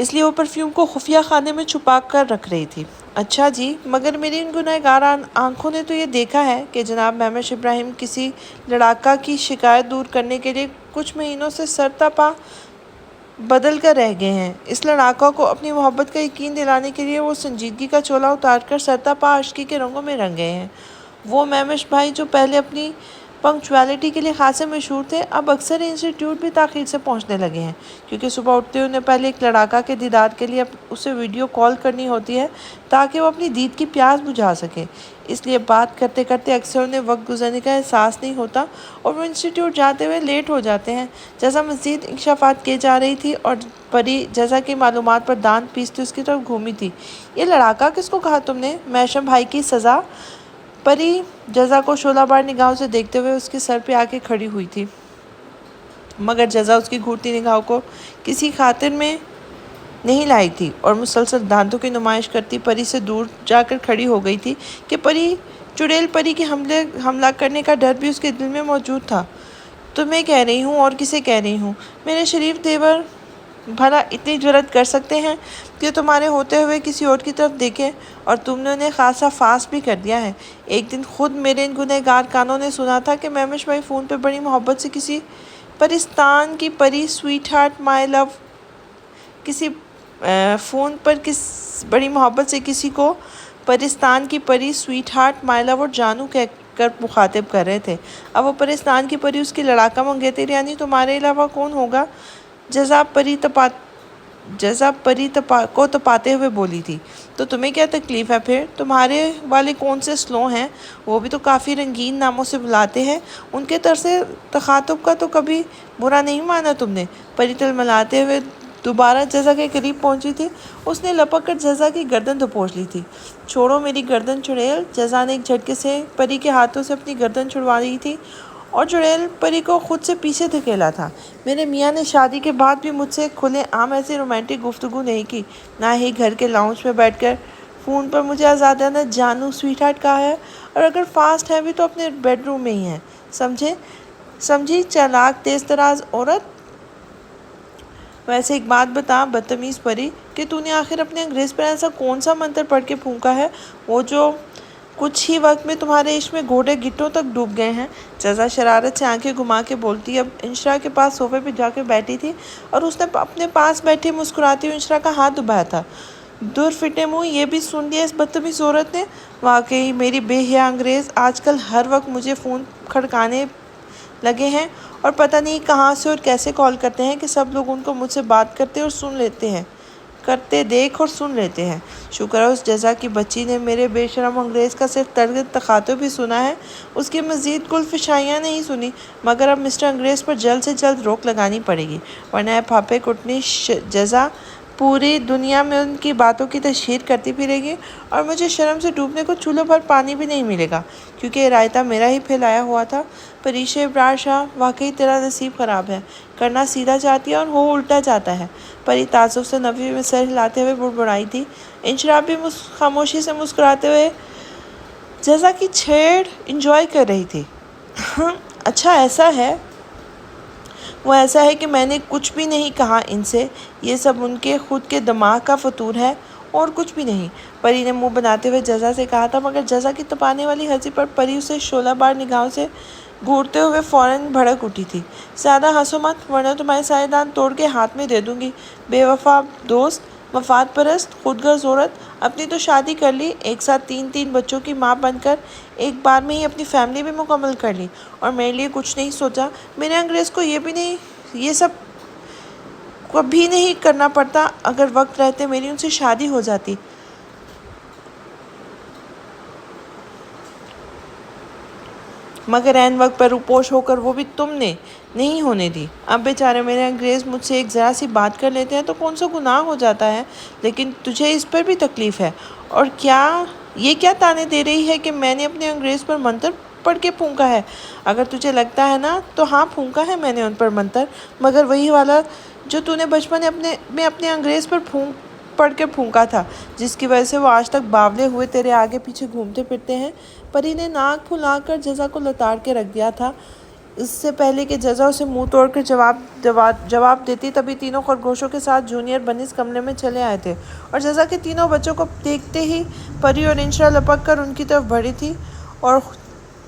اس لیے وہ پرفیوم کو خفیہ خانے میں چھپا کر رکھ رہی تھی۔ اچھا جی، مگر میری ان گنہگار آنکھوں نے تو یہ دیکھا ہے کہ جناب مہوش ابراہیم کسی لڑاکا کی شکایت دور کرنے کے لیے کچھ مہینوں سے سرتاپا بدل کر رہ گئے ہیں۔ اس لڑاکا کو اپنی محبت کا یقین دلانے کے لیے وہ سنجیدگی کا چولا اتار کر سرتاپا عاشقی کے رنگوں میں رنگ گئے ہیں۔ وہ مہوش بھائی جو پہلے اپنی پنکچویلٹی کے لیے خاصے مشہور تھے، اب اکثر انسٹیٹیوٹ بھی تاخیر سے پہنچنے لگے ہیں، کیونکہ صبح اٹھتے انہیں پہلے ایک لڑاکا کے دیدار کے لیے اسے ویڈیو کال کرنی ہوتی ہے تاکہ وہ اپنی دید کی پیاس بجھا سکے۔ اس لیے بات کرتے کرتے اکثر انہیں وقت گزرنے کا احساس نہیں ہوتا اور وہ انسٹیٹیوٹ جاتے ہوئے لیٹ ہو جاتے ہیں۔ جزا مزید انکشافات کیے جا رہی تھی اور پری جزا کی معلومات پر دانت پیستی اس کی طرف گھومی تھی۔ یہ لڑاکا کس کو کہا تم نے؟ مہوش بھائی کی سزا؟ پری جزا کو شعلہ بار نگاہوں سے دیکھتے ہوئے اس کے سر پہ آ کے کھڑی ہوئی تھی، مگر جزا اس کی گھورتی نگاہوں کو کسی خاطر میں نہیں لائی تھی اور مسلسل دانتوں کی نمائش کرتی پری سے دور جا کر کھڑی ہو گئی تھی کہ چڑیل پری کے حملہ کرنے کا ڈر بھی اس کے دل میں موجود تھا۔ تمہیں کہہ رہی ہوں اور کسے کہہ رہی ہوں؟ میرے شریف دیور بھلا اتنی جرأت کر سکتے ہیں کہ تمہارے ہوتے ہوئے کسی اور کی طرف دیکھیں، اور تم نے انہیں خاصا فاس بھی کر دیا ہے۔ ایک دن خود میرے ان گنہگار کانوں نے سنا تھا کہ مہوش بھائی فون پہ بڑی محبت سے کسی پرستان کی پری سویٹ ہارٹ مائی لو فون پر بڑی محبت سے کسی کو پرستان کی پری سویٹ ہارٹ مائی لو اور جانو کہہ کر مخاطب کر رہے تھے۔ اب وہ پرستان کی پری اس کی لڑاکا منگیتر یعنی تمہارے علاوہ کون ہوگا؟ جزا پری کو تپاتے ہوئے بولی تھی۔ تو تمہیں کیا تکلیف ہے پھر؟ تمہارے والے کون سے سلو ہیں؟ وہ بھی تو کافی رنگین ناموں سے بلاتے ہیں۔ ان کے طرز تخاطب کا تو کبھی برا نہیں مانا تم نے؟ پری تلملاتے ہوئے دوبارہ جزا کے قریب پہنچی تھی۔ اس نے لپک کر جزا کی گردن دبوچ لی تھی۔ چھوڑو میری گردن چڑیل۔ جزا نے ایک جھٹکے سے پری کے ہاتھوں سے اپنی گردن چھڑوا لی تھی اور چڑیل پری کو خود سے پیچھے دھکیلا تھا۔ میرے میاں نے شادی کے بعد بھی مجھ سے کھلے عام ایسی رومانٹک گفتگو نہیں کی، نہ ہی گھر کے لاؤنج میں بیٹھ کر فون پر مجھے آزادانہ جانو سویٹ ہارٹ کہا ہے، اور اگر فاسٹ ہے بھی تو اپنے بیڈ روم میں ہی ہے۔ سمجھی چالاک تیز تراز عورت؟ ویسے ایک بات بتا بدتمیز پری کہ تو نے آخر اپنے انگریز پر ایسا کون سا منتر پڑھ کے پھونکا ہے وہ جو کچھ ہی وقت میں تمہارے عشق میں گھوڑے گھٹوں تک ڈوب گئے ہیں؟ جزا شرارت سے آنکھیں گھما کے بولتی۔ اب انشرا کے پاس صوفے پہ جا کے بیٹھی تھی اور اس نے اپنے پاس بیٹھی مسکراتی ہوئی انشرا کا ہاتھ دبایا تھا۔ دور فٹے منہ، یہ بھی سن لیا اس بدتمیز عورت نے؟ واقعی میری بے حیا انگریز آج کل ہر وقت مجھے فون کھڑکانے لگے ہیں اور پتہ نہیں کہاں سے اور کیسے کال کرتے ہیں کہ سب لوگ ان کو مجھ سے بات کرتے دیکھ اور سن لیتے ہیں۔ شکر ہے اس جزا کی بچی نے میرے بے شرم انگریز کا صرف طرز تخاطب ہی سنا ہے، اس کی مزید گلفشائیاں نہیں سنی۔ مگر اب مسٹر انگریز پر جلد سے جلد روک لگانی پڑے گی، ورنہ پھاپے کٹنی جزا پوری دنیا میں ان کی باتوں کی تشہیر کرتی پھرے گی اور مجھے شرم سے ڈوبنے کو چولہے پر پانی بھی نہیں ملے گا، کیونکہ یہ رائتا میرا ہی پھیلایا ہوا تھا۔ پریش ابرار شاہ، واقعی تیرا نصیب خراب ہے، کرنا سیدھا چاہتی ہے اور ہو الٹا جاتا ہے۔ پری تعصب سے نفی میں سر ہلاتے ہوئے بڑبڑائی تھی۔ انشرا بھی خاموشی سے مسکراتے ہوئے جزا کی چھیڑ انجوائے کر رہی تھی۔ اچھا ایسا ہے؟ وہ ایسا ہے کہ میں نے کچھ بھی نہیں کہا ان سے، یہ سب ان کے خود کے دماغ کا فطور ہے اور کچھ بھی نہیں، پری نے منہ بناتے ہوئے جزا سے کہا تھا۔ مگر جزا کی تپانے والی ہنسی پر پری اسے شعلہ بار نگاہوں سے گھورتے ہوئے فوراً بھڑک اٹھی تھی۔ زیادہ ہنسو مت، ورنہ تمہارے سارے دانت توڑ کے ہاتھ میں دے دوں گی۔ بے وفا دوست، مفاد پرست، خود غرض عورت، اپنی تو شادی کر لی، ایک ساتھ تین بچوں کی ماں بن کر ایک بار میں ہی اپنی فیملی بھی مکمل کر لی، اور میرے لیے کچھ نہیں سوچا۔ میرے انگریز کو یہ سب کبھی نہیں کرنا پڑتا، اگر وقت رہتے میری ان سے شادی ہو جاتی۔ مگر عین وقت پر روپوش ہو کر وہ بھی تم نے نہیں ہونے دی۔ اب بیچارے میرے انگریز مجھ سے ایک ذرا سی بات کر لیتے ہیں تو کون سا گناہ ہو جاتا ہے، لیکن تجھے اس پر بھی تکلیف ہے، اور یہ کیا تانے دے رہی ہے کہ میں نے اپنے انگریز پر منتر پڑھ کے پھونکا ہے؟ اگر تجھے لگتا ہے نا تو ہاں، پھونکا ہے میں نے ان پر منتر، مگر وہی والا جو تو نے بچپن میں اپنے انگریز پر پڑھ کے پھونکا تھا، جس کی وجہ سے وہ آج تک باولے ہوئے تیرے آگے پیچھے گھومتے پھرتے ہیں۔ پری نے ناک پھلا کر جزا کو لتاڑ کے رکھ دیا تھا۔ اس سے پہلے کہ جزا اسے منہ توڑ کر جواب دیتی، تبھی تینوں خرگوشوں کے ساتھ جونیئر بنیز کمرے میں چلے آئے تھے اور جزا کے تینوں بچوں کو دیکھتے ہی پری اور انشرا لپک کر ان کی طرف بڑھی تھی اور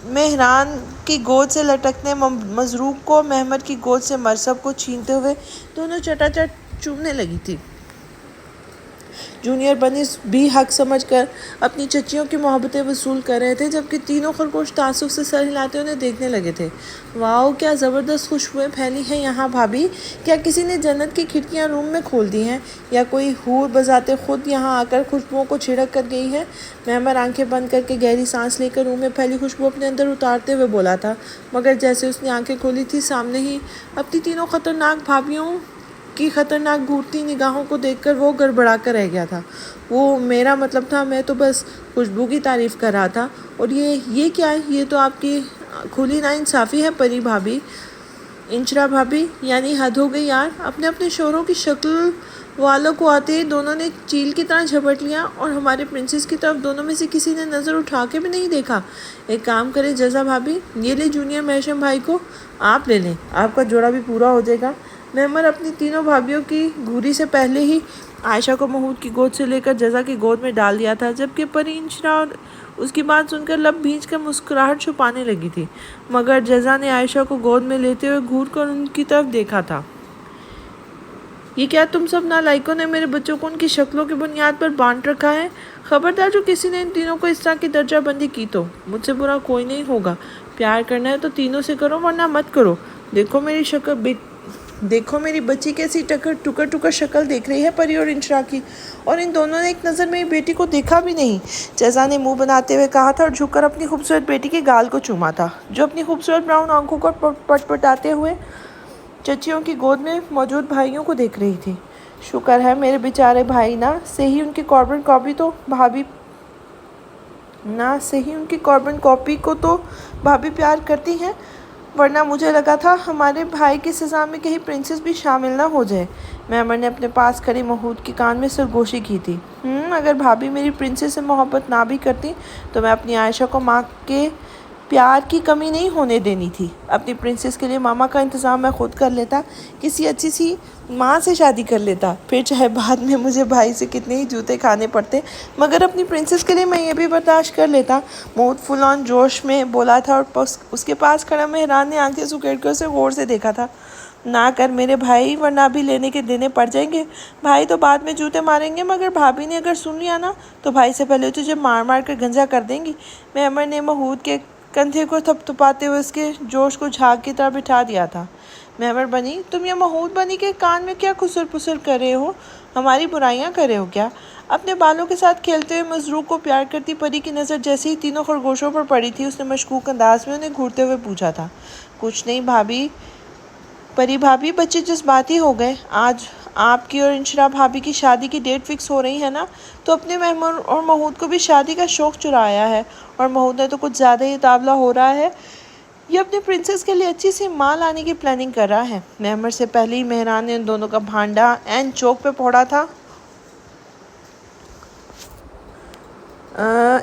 مہران کی گود سے لٹکنے مضروب کو محمد کی گود سے مرثب کو چھینتے ہوئے دونوں چٹاچٹ چومنے لگی تھی۔ جونیئر بنیز بھی حق سمجھ کر اپنی چچیوں کی محبتیں وصول کر رہے تھے، جبکہ تینوں خرگوش تعصب سے سر ہلاتے انہیں دیکھنے لگے تھے۔ واؤ، کیا زبردست خوشبوئیں پھیلی ہیں یہاں بھابھی! کیا کسی نے جنت کی کھڑکیاں روم میں کھول دی ہیں، یا کوئی حور بذات خود یہاں آ کر خوشبوؤں کو چھڑک کر گئی ہے؟ محمد آنکھیں بند کر کے گہری سانس لے کر روم میں پھیلی خوشبو اپنے اندر اتارتے ہوئے بولا تھا، مگر جیسے اس نے آنکھیں کھولی تھی، سامنے ہی اپنی تینوں خطرناک بھابھیوں کی خطرناک گھورتی نگاہوں کو دیکھ کر وہ گڑبڑا کر رہ گیا تھا۔ وہ میرا مطلب تھا، میں تو بس خوشبو کی تعریف کر رہا تھا۔ اور یہ کیا ہے؟ یہ تو آپ کی کھلی نا انصافی ہے پری بھابھی، انشرا بھابھی، یعنی حد ہو گئی یار۔ اپنے شوہروں کی شکل والوں کو آتے ہی دونوں نے چیل کی طرح جھپٹ لیا اور ہمارے پرنسس کی طرف دونوں میں سے کسی نے نظر اٹھا کے بھی نہیں دیکھا۔ ایک کام کریں جزا بھابھی، یہ لے جونیئر محشم بھائی کو آپ لے لیں، آپ کا جوڑا بھی پورا ہو جائے گا۔ محمد اپنی تینوں بھابھیوں کی گھوری سے پہلے ہی عائشہ کو محمود کی گود سے لے کر جزا کی گود میں ڈال دیا تھا، جبکہ پری انشرا اور اس کی بات سن کر لب بھینچ کر مسکراہٹ چھپانے لگی تھی، مگر جزا نے عائشہ کو گود میں لیتے ہوئے گھور کر ان کی طرف دیکھا تھا۔ یہ کیا تم سب نالائقوں نے میرے بچوں کو ان کی شکلوں کی بنیاد پر بانٹ رکھا ہے؟ خبردار جو کسی نے ان تینوں کو اس طرح کی درجہ بندی کی تو مجھ سے برا کوئی نہیں ہوگا۔ پیار کرنا ہے تو تینوں سے کرو، ورنہ مت کرو۔ دیکھو میری بچی کیسی ٹکر شکل دیکھ رہی ہے پری اور انشرا کی، اور ان دونوں نے ایک نظر میری بیٹی کو دیکھا بھی نہیں۔ جزا نے منہ بناتے ہوئے کہا تھا اور جھک کر اپنی خوبصورت بیٹی کے گال کو چوما تھا، جو اپنی خوبصورت براؤن آنکھوں کو پٹپٹاتے ہوئے چچیوں کی گود میں موجود بھائیوں کو دیکھ رہی تھی۔ شکر ہے میرے بیچارے بھائی نہ صحیح ان کی کاربن کاپی کو تو بھابھی پیار کرتی ہیں، ورنہ مجھے لگا تھا ہمارے بھائی کی سزا میں کہیں پرنسس بھی شامل نہ ہو جائے۔ محمد نے اپنے پاس کھڑی محمود کے کان میں سرگوشی کی تھی۔ اگر بھابھی میری پرنسس سے محبت نہ بھی کرتی تو میں اپنی عائشہ کو ماں کے پیار کی کمی نہیں ہونے دینی تھی۔ اپنی پرنسس کے لیے ماما کا انتظام میں خود کر لیتا، کسی اچھی سی ماں سے شادی کر لیتا، پھر چاہے بعد میں مجھے بھائی سے کتنے ہی جوتے کھانے پڑتے، مگر اپنی پرنسس کے لیے میں یہ بھی برداشت کر لیتا۔ محمود فل آن جوش میں بولا تھا اور اس کے پاس کھڑا مہران نے آنکھیں سکیڑ کر اسے غور سے دیکھا تھا۔ نہ کر میرے بھائی، ورنہ ابھی لینے کے دینے پڑ جائیں گے۔ بھائی تو بعد میں جوتے ماریں گے، مگر بھابھی نے اگر سن لیا نا تو بھائی سے پہلے تجھے مار کر گنجا کر دیں گی۔ محمد نے محمود کے کندھے کو تھپتھپاتے ہوئے اس کے جوش کو جھاگ کی طرح بٹھا دیا تھا۔ محمد بنی، تم یہ محمود بنی کے کان میں کیا خسر پسر کر رہے ہو؟ ہماری برائیاں کر رہے ہو کیا؟ اپنے بالوں کے ساتھ کھیلتے ہوئے مضروب کو پیار کرتی پری کی نظر جیسے ہی تینوں خرگوشوں پر پڑی تھی، اس نے مشکوک انداز میں انہیں گھورتے ہوئے پوچھا تھا۔ کچھ نہیں بھابھی، پری بھابھی، بچے جذباتی ہو گئے۔ آج آپ کی اور انشرا بھابھی کی شادی کی ڈیٹ فکس ہو رہی ہے نا، تو اپنے محمد اور محمود کو بھی شادی کا شوق چرایا ہے، اور محمود نے تو کچھ زیادہ ہی تابلہ ہو رہا ہے۔ یہ اپنی پرنسس کے لیے اچھی سی ماں لانے کی پلاننگ کر رہا ہے۔ محمد سے پہلے ہی مہران نے ان دونوں کا بھانڈا عین چوک پہ پھوڑا تھا۔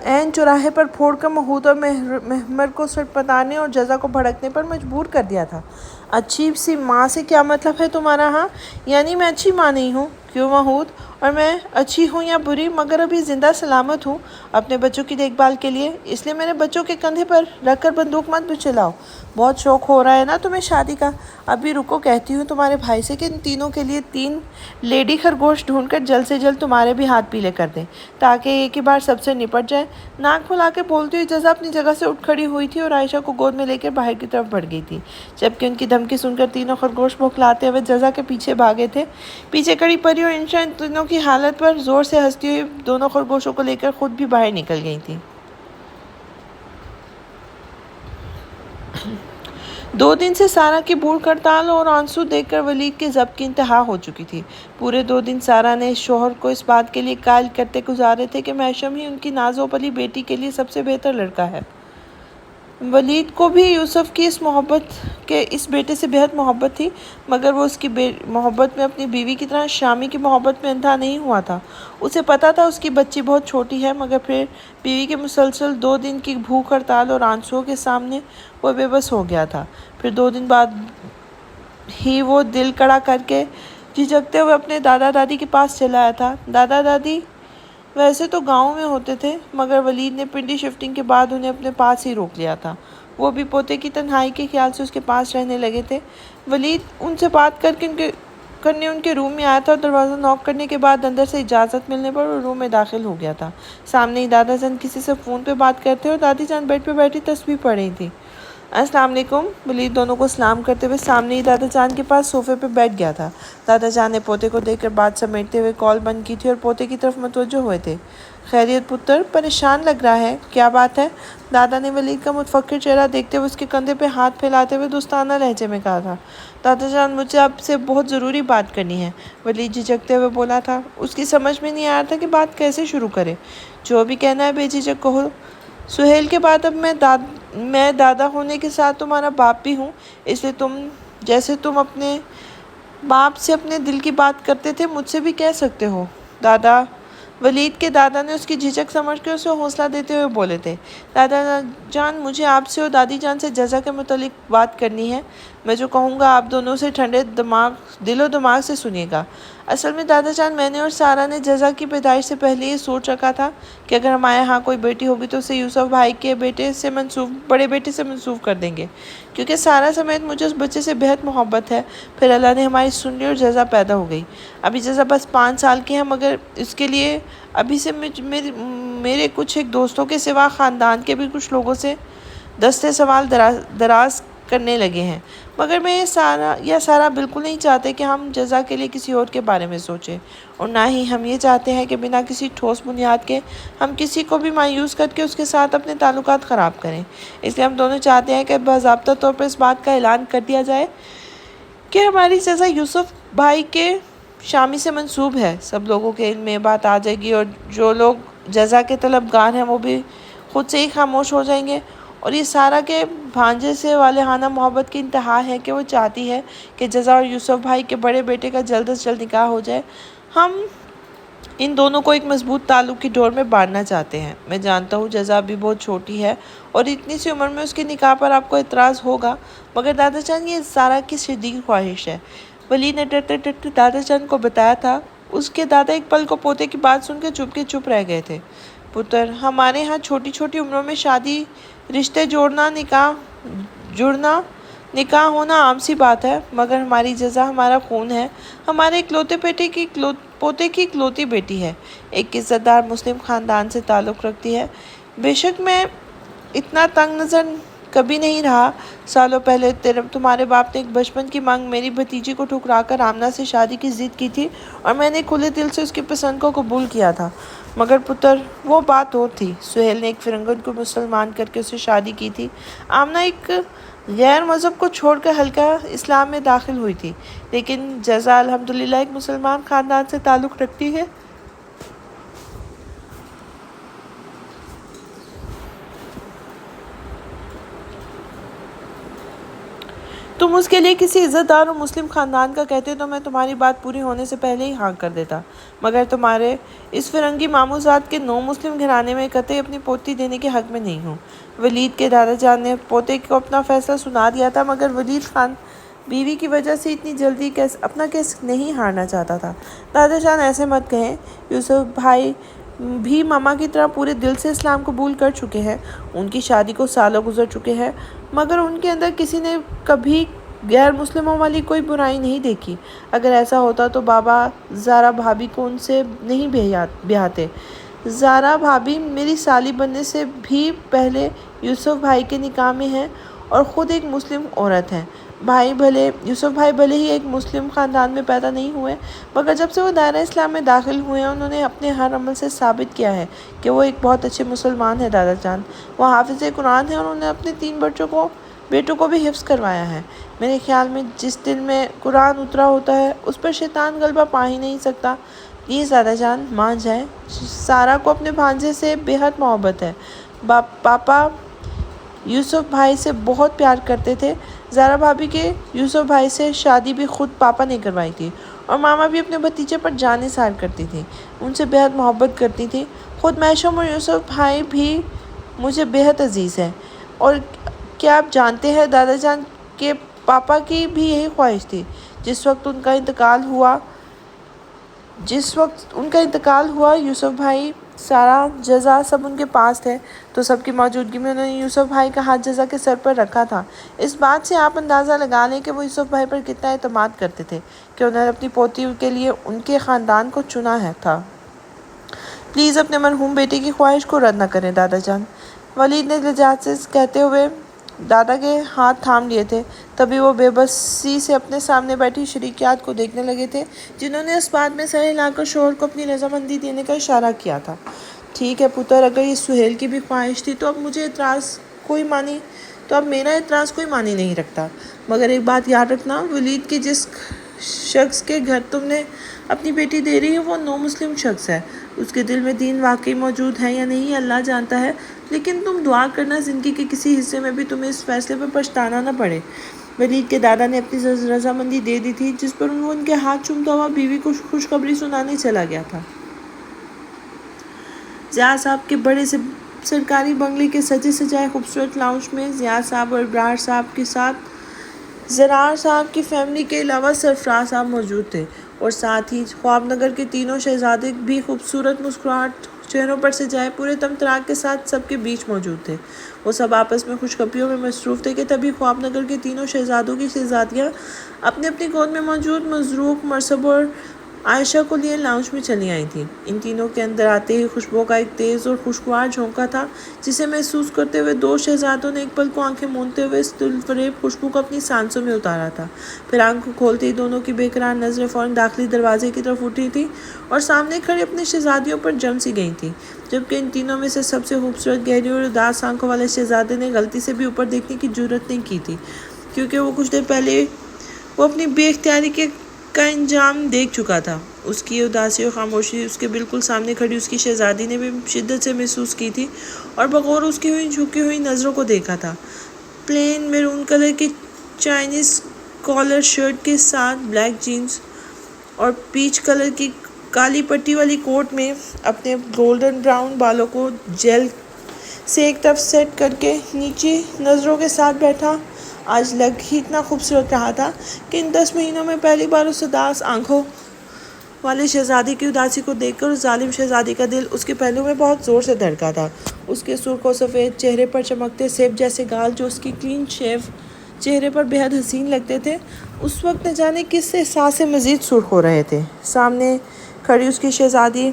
عین چوراہے پر پھوڑ کر محمود اور محمد کو سٹپٹانے اور جزا کو بھڑکنے پر مجبور کر دیا تھا۔ اچھی سی ماں سے کیا مطلب ہے تمہارا؟ ہاں، یعنی میں اچھی ماں نہیں ہوں؟ کیوں محمود؟ اور میں اچھی ہوں یا بری، مگر ابھی زندہ سلامت ہوں اپنے بچوں کی دیکھ بھال کے لیے، اس لیے میرے بچوں کے کندھے پر رکھ کر بندوق مت چلاؤ۔ بہت شوق ہو رہا ہے نا تمہیں شادی کا؟ ابھی رکو، کہتی ہوں تمہارے بھائی سے کہ ان تینوں کے لیے 3 لیڈی خرگوش ڈھونڈ کر جلد سے جلد تمہارے بھی ہاتھ پیلے کر دیں، تاکہ ایک ہی بار سب سے نپٹ جائے۔ ناک پھلا کے بولتی ہوئی جزا اپنی جگہ سے اٹھ کھڑی ہوئی تھی اور عائشہ کو گود میں لے کر باہر کی طرف بڑھ گئی تھی، جبکہ ان کی دھمکی سن کر تینوں خرگوش بھوکلاتے ہوئے جزا کے پیچھے بھاگے تھے۔ پیچھے کھڑی پری اور انشرا ان تینوں کی حالت پر زور سے ہنستی ہوئی دونوں خرگوشوں کو لے کر خود بھی باہر نکل گئی تھی۔ 2 دن سے سارا کی بھوک ہڑتال اور آنسو دیکھ کر ولید کے ضبط کی انتہا ہو چکی تھی۔ پورے 2 دن سارا نے شوہر کو اس بات کے لیے قائل کرتے گزارے تھے کہ محشم ہی ان کی ناز و پلی بیٹی کے لیے سب سے بہتر لڑکا ہے۔ ولید کو بھی یوسف کی اس بیٹے سے بہت محبت تھی، مگر وہ اس کی محبت میں اپنی بیوی کی طرح شامی کی محبت میں اندھا نہیں ہوا تھا۔ اسے پتا تھا اس کی بچی بہت چھوٹی ہے، مگر پھر بیوی کے مسلسل 2 دن کی بھوک ہڑتال اور آنسوؤں کے سامنے وہ بے بس ہو گیا تھا۔ پھر 2 دن بعد ہی وہ دل کڑا کر کے جھجکتے ہوئے اپنے دادا دادی کے پاس چلا آیا تھا۔ دادا دادی ویسے تو گاؤں میں ہوتے تھے، مگر ولید نے پنڈی شفٹنگ کے بعد انہیں اپنے پاس ہی روک لیا تھا۔ وہ بھی پوتے کی تنہائی کے خیال سے اس کے پاس رہنے لگے تھے۔ ولید ان سے بات کرنے ان کے روم میں آیا تھا اور دروازہ نوک کرنے کے بعد اندر سے اجازت ملنے پر وہ روم میں داخل ہو گیا تھا۔ سامنے ہی دادا جان کسی سے فون پہ بات کرتے اور دادی جان بیڈ پہ بیٹھی تسبیح پڑھ رہی تھی۔ السلام علیکم۔ ولید دونوں کو سلام کرتے ہوئے سامنے ہی دادا جان کے پاس صوفے پہ بیٹھ گیا تھا۔ دادا جان نے پوتے کو دیکھ کر بات سمیٹتے ہوئے کال بند کی تھی اور پوتے کی طرف متوجہ ہوئے تھے۔ خیریت پتر، پریشان لگ رہا ہے، کیا بات ہے؟ دادا نے ولید کا متفکر چہرہ دیکھتے ہوئے اس کے کندھے پہ ہاتھ پھیلاتے ہوئے دوستانہ لہجے میں کہا تھا۔ دادا جان، مجھے آپ سے بہت ضروری بات کرنی ہے، ولید جھجکتے ہوئے بولا تھا۔ اس کی سمجھ میں نہیں آ رہا تھا کہ بات کیسے شروع کرے۔ جو بھی کہنا ہے بے جھجک کہو۔ سہیل کے بعد اب میں دادا ہونے کے ساتھ تمہارا باپ بھی ہوں، اس لیے جیسے تم اپنے باپ سے اپنے دل کی بات کرتے تھے مجھ سے بھی کہہ سکتے ہو۔ دادا ولید کے دادا نے اس کی جھجک سمجھ کے اسے حوصلہ دیتے ہوئے بولے تھے۔ دادا جان، مجھے آپ سے اور دادی جان سے جزا کے متعلق بات کرنی ہے۔ میں جو کہوں گا آپ دونوں سے ٹھنڈے دل و دماغ سے سنیے گا۔ اصل میں دادا جان، میں نے اور سارا نے جزا کی پیدائش سے پہلے یہ سوچ رکھا تھا کہ اگر ہمارے ہاں کوئی بیٹی ہوگی تو اسے یوسف بھائی کے بڑے بیٹے سے منسوب کر دیں گے، کیونکہ سارا سمیت مجھے اس بچے سے بہت محبت ہے۔ پھر اللہ نے ہماری سن لی اور جزا پیدا ہو گئی۔ ابھی جزا بس 5 سال کی ہے، مگر اس کے لیے ابھی سے میرے کچھ ایک دوستوں کے سوا خاندان کے بھی کچھ لوگوں سے دستے سوال دراز کرنے لگے ہیں، مگر میں یہ سارا بالکل نہیں چاہتے کہ ہم جزا کے لیے کسی اور کے بارے میں سوچیں، اور نہ ہی ہم یہ چاہتے ہیں کہ بنا کسی ٹھوس بنیاد کے ہم کسی کو بھی مایوس کر کے اس کے ساتھ اپنے تعلقات خراب کریں۔ اس لیے ہم دونوں چاہتے ہیں کہ باضابطہ طور پر اس بات کا اعلان کر دیا جائے کہ ہماری جزا یوسف بھائی کے شامی سے منسوب ہے۔ سب لوگوں کے علم میں یہ بات آ جائے گی اور جو لوگ جزا کے طلبگار ہیں وہ بھی خود سے ہی خاموش ہو جائیں گے، اور یہ سارا کے بھانجے سے والہانہ محبت کی انتہا ہے کہ وہ چاہتی ہے کہ جزا اور یوسف بھائی کے بڑے بیٹے کا جلد از جلد نکاح ہو جائے۔ ہم ان دونوں کو ایک مضبوط تعلق کی ڈور میں باندھنا چاہتے ہیں۔ میں جانتا ہوں جزا ابھی بہت چھوٹی ہے اور اتنی سی عمر میں اس کے نکاح پر آپ کو اعتراض ہوگا، مگر دادا جان یہ سارا کی شدید خواہش ہے۔ ولید نے ڈرتے ڈرتے دادا جان کو بتایا تھا۔ اس کے دادا ایک پل کو پوتے کی بات سن کے چپ رہ گئے تھے۔ پتر، ہمارے ہاں چھوٹی چھوٹی عمروں میں شادی رشتے جوڑنا نکاح ہونا عام سی بات ہے، مگر ہماری جزا ہمارا خون ہے، ہمارے اکلوتے پوتے کی اکلوتی بیٹی ہے، ایک عزت دار مسلم خاندان سے تعلق رکھتی ہے۔ بے شک میں اتنا تنگ نظر کبھی نہیں رہا۔ سالوں پہلے تمہارے باپ نے ایک بچپن کی مانگ میری بھتیجی کو ٹھکرا کر آمنہ سے شادی کی ضد کی تھی، اور میں نے کھلے دل سے اس کی پسند کو قبول کیا تھا، مگر پتر وہ بات اور تھی۔ سہیل نے ایک فرنگن کو مسلمان کر کے اسے شادی کی تھی۔ آمنہ ایک غیر مذہب کو چھوڑ کر حلقہ اسلام میں داخل ہوئی تھی، لیکن جزا الحمدللہ ایک مسلمان خاندان سے تعلق رکھتی ہے۔ تم اس کے لیے کسی عزت دار اور مسلم خاندان کا کہتے تو میں تمہاری بات پوری ہونے سے پہلے ہی ہاں کر دیتا، مگر تمہارے اس فرنگی ماموزاد کے 9 مسلم گھرانے میں قطعی اپنی پوتی دینے کے حق میں نہیں ہوں۔ ولید کے دادا جان نے پوتے کو اپنا فیصلہ سنا دیا تھا، مگر ولید خان بیوی کی وجہ سے اتنی جلدی اپنا کیس نہیں ہارنا چاہتا تھا۔ دادا جان، ایسے مت کہیں، یوسف بھائی بھی ماما کی طرح پورے دل سے اسلام قبول کر چکے ہیں، ان کی شادی کو سالوں گزر چکے ہیں، مگر ان کے اندر کسی نے کبھی غیر مسلموں والی کوئی برائی نہیں دیکھی۔ اگر ایسا ہوتا تو بابا زارا بھابھی کو ان سے نہیں بیاہتے۔ زارا بھابھی میری سالی بننے سے بھی پہلے یوسف بھائی کے نکاح میں ہیں اور خود ایک مسلم عورت ہیں۔ یوسف بھائی بھلے ہی ایک مسلم خاندان میں پیدا نہیں ہوئے، مگر جب سے وہ دائرہ اسلام میں داخل ہوئے ہیں انہوں نے اپنے ہر عمل سے ثابت کیا ہے کہ وہ ایک بہت اچھے مسلمان ہیں۔ دادا جان وہ حافظ قرآن ہیں اور انہوں نے اپنے 3 بیٹوں کو بھی حفظ کروایا ہے۔ میرے خیال میں جس دل میں قرآن اترا ہوتا ہے اس پر شیطان غلبہ پا ہی نہیں سکتا۔ پلیز دادا جان مان جائیں، سارا کو اپنے بھانجے سے بے حد محبت ہے۔ پاپا یوسف بھائی سے بہت پیار کرتے تھے۔ زہرا بھابھی کے یوسف بھائی سے شادی بھی خود پاپا نے کروائی تھی، اور ماما بھی اپنے بھتیجے پر جان نثار کرتی تھی، ان سے بہت محبت کرتی تھی۔ خود میشم اور یوسف بھائی بھی مجھے بہت عزیز ہیں۔ اور کیا آپ جانتے ہیں دادا جان کے پاپا کی بھی یہی خواہش تھی۔ جس وقت ان کا انتقال ہوا یوسف بھائی سارا جزا سب ان کے پاس تھے، تو سب کی موجودگی میں انہوں نے یوسف بھائی کا ہاتھ جزا کے سر پر رکھا تھا۔ اس بات سے آپ اندازہ لگا لیں کہ وہ یوسف بھائی پر کتنا اعتماد کرتے تھے کہ انہوں نے اپنی پوتی کے لیے ان کے خاندان کو چنا تھا۔ پلیز اپنے مرحوم بیٹے کی خواہش کو رد نہ کریں دادا جان، ولید نے لجاجت سے کہتے ہوئے دادا کے ہاتھ تھام لیے تھے۔ تبھی وہ بے بسی سے اپنے سامنے بیٹھی شریکیات کو دیکھنے لگے تھے، جنہوں نے اس بات میں سر ہلا کر شوہر کو اپنی رضامندی دینے کا اشارہ کیا تھا۔ ٹھیک ہے پتر، اگر یہ سہیل کی بھی خواہش تھی تو اب میرا اعتراض کوئی معنی نہیں رکھتا، مگر ایک بات یاد رکھنا، ولید کے جس شخص کے گھر تم نے اپنی بیٹی دے رہی ہے وہ نو مسلم شخص ہے۔ اس کے دل میں دین واقعی موجود ہے یا نہیں یہ اللہ جانتا ہے، لیکن تم دعا کرنا زندگی کے کسی حصے میں بھی تمہیں اس فیصلے پر پچھتانا نہ پڑے۔ ولید کے دادا نے اپنی رضامندی دے دی تھی، جس پر وہ ان کے ہاتھ چومتا ہوا بیوی کو خوشخبری سنانے چلا گیا تھا۔ ضیاء صاحب کے بڑے سے سرکاری بنگلے کے سجے سجائے خوبصورت لاؤنج میں ضیاء صاحب اور ابرار صاحب کے ساتھ زرار صاحب کی فیملی کے علاوہ سرفراز صاحب موجود تھے، اور ساتھ ہی خواب نگر کے تینوں شہزادے بھی خوبصورت مسکراہٹ چہروں پر سجائے پورے تمطراق کے ساتھ سب کے بیچ موجود تھے۔ وہ سب آپس میں خوشخبریوں میں مصروف تھے کہ تبھی خواب نگر کے تینوں شہزادوں کی شہزادیاں اپنی اپنی گود میں موجود مذروق مرثب اور عائشہ کو لیے لاؤنج میں چلی آئی تھیں۔ ان تینوں کے اندر آتے ہی خوشبو کا ایک تیز اور خوشگوار جھونکا تھا، جسے محسوس کرتے ہوئے دو شہزادوں نے ایک پل کو آنکھیں موندتے ہوئے اس دلفریب خوشبو کو اپنی سانسوں میں اتارا تھا۔ پھر آنکھوں کھولتے ہی دونوں کی بے قرار نظریں فوراً داخلی دروازے کی طرف اٹھی تھیں اور سامنے کھڑی اپنی شہزادیوں پر جم سی گئی تھیں، جبکہ ان تینوں میں سے سب سے خوبصورت گہری اور اداس آنکھوں والے شہزادے نے غلطی سے بھی اوپر دیکھنے کی جرات نہیں کی تھی، کیونکہ وہ کچھ دیر پہلے وہ اپنی بے اختیاری کا انجام دیکھ چکا تھا۔ اس کی اداسی اور خاموشی اس کے بالکل سامنے کھڑی اس کی شہزادی نے بھی شدت سے محسوس کی تھی، اور بغور اس کی جھکی ہوئی نظروں کو دیکھا تھا۔ پلین میرون کلر کی چائنیز کالر شرٹ کے ساتھ بلیک جینز اور پیچ کلر کی کالی پٹی والی کوٹ میں اپنے گولڈن براؤن بالوں کو جیل سے ایک طرف سیٹ کر کے نیچے نظروں کے ساتھ بیٹھا آج لگ ہی اتنا خوبصورت رہا تھا کہ ان 10 مہینوں میں پہلی بار اس اداس آنکھوں والے شہزادی کی اداسی کو دیکھ کر اس ظالم شہزادی کا دل اس کے پہلو میں بہت زور سے دھڑکا تھا۔ اس کے سرخ و سفید چہرے پر چمکتے سیب جیسے گال جو اس کی کلین شیو چہرے پر بہت حسین لگتے تھے، اس وقت نہ جانے کس احساس سے مزید سرخ ہو رہے تھے۔ سامنے کھڑی اس کی شہزادی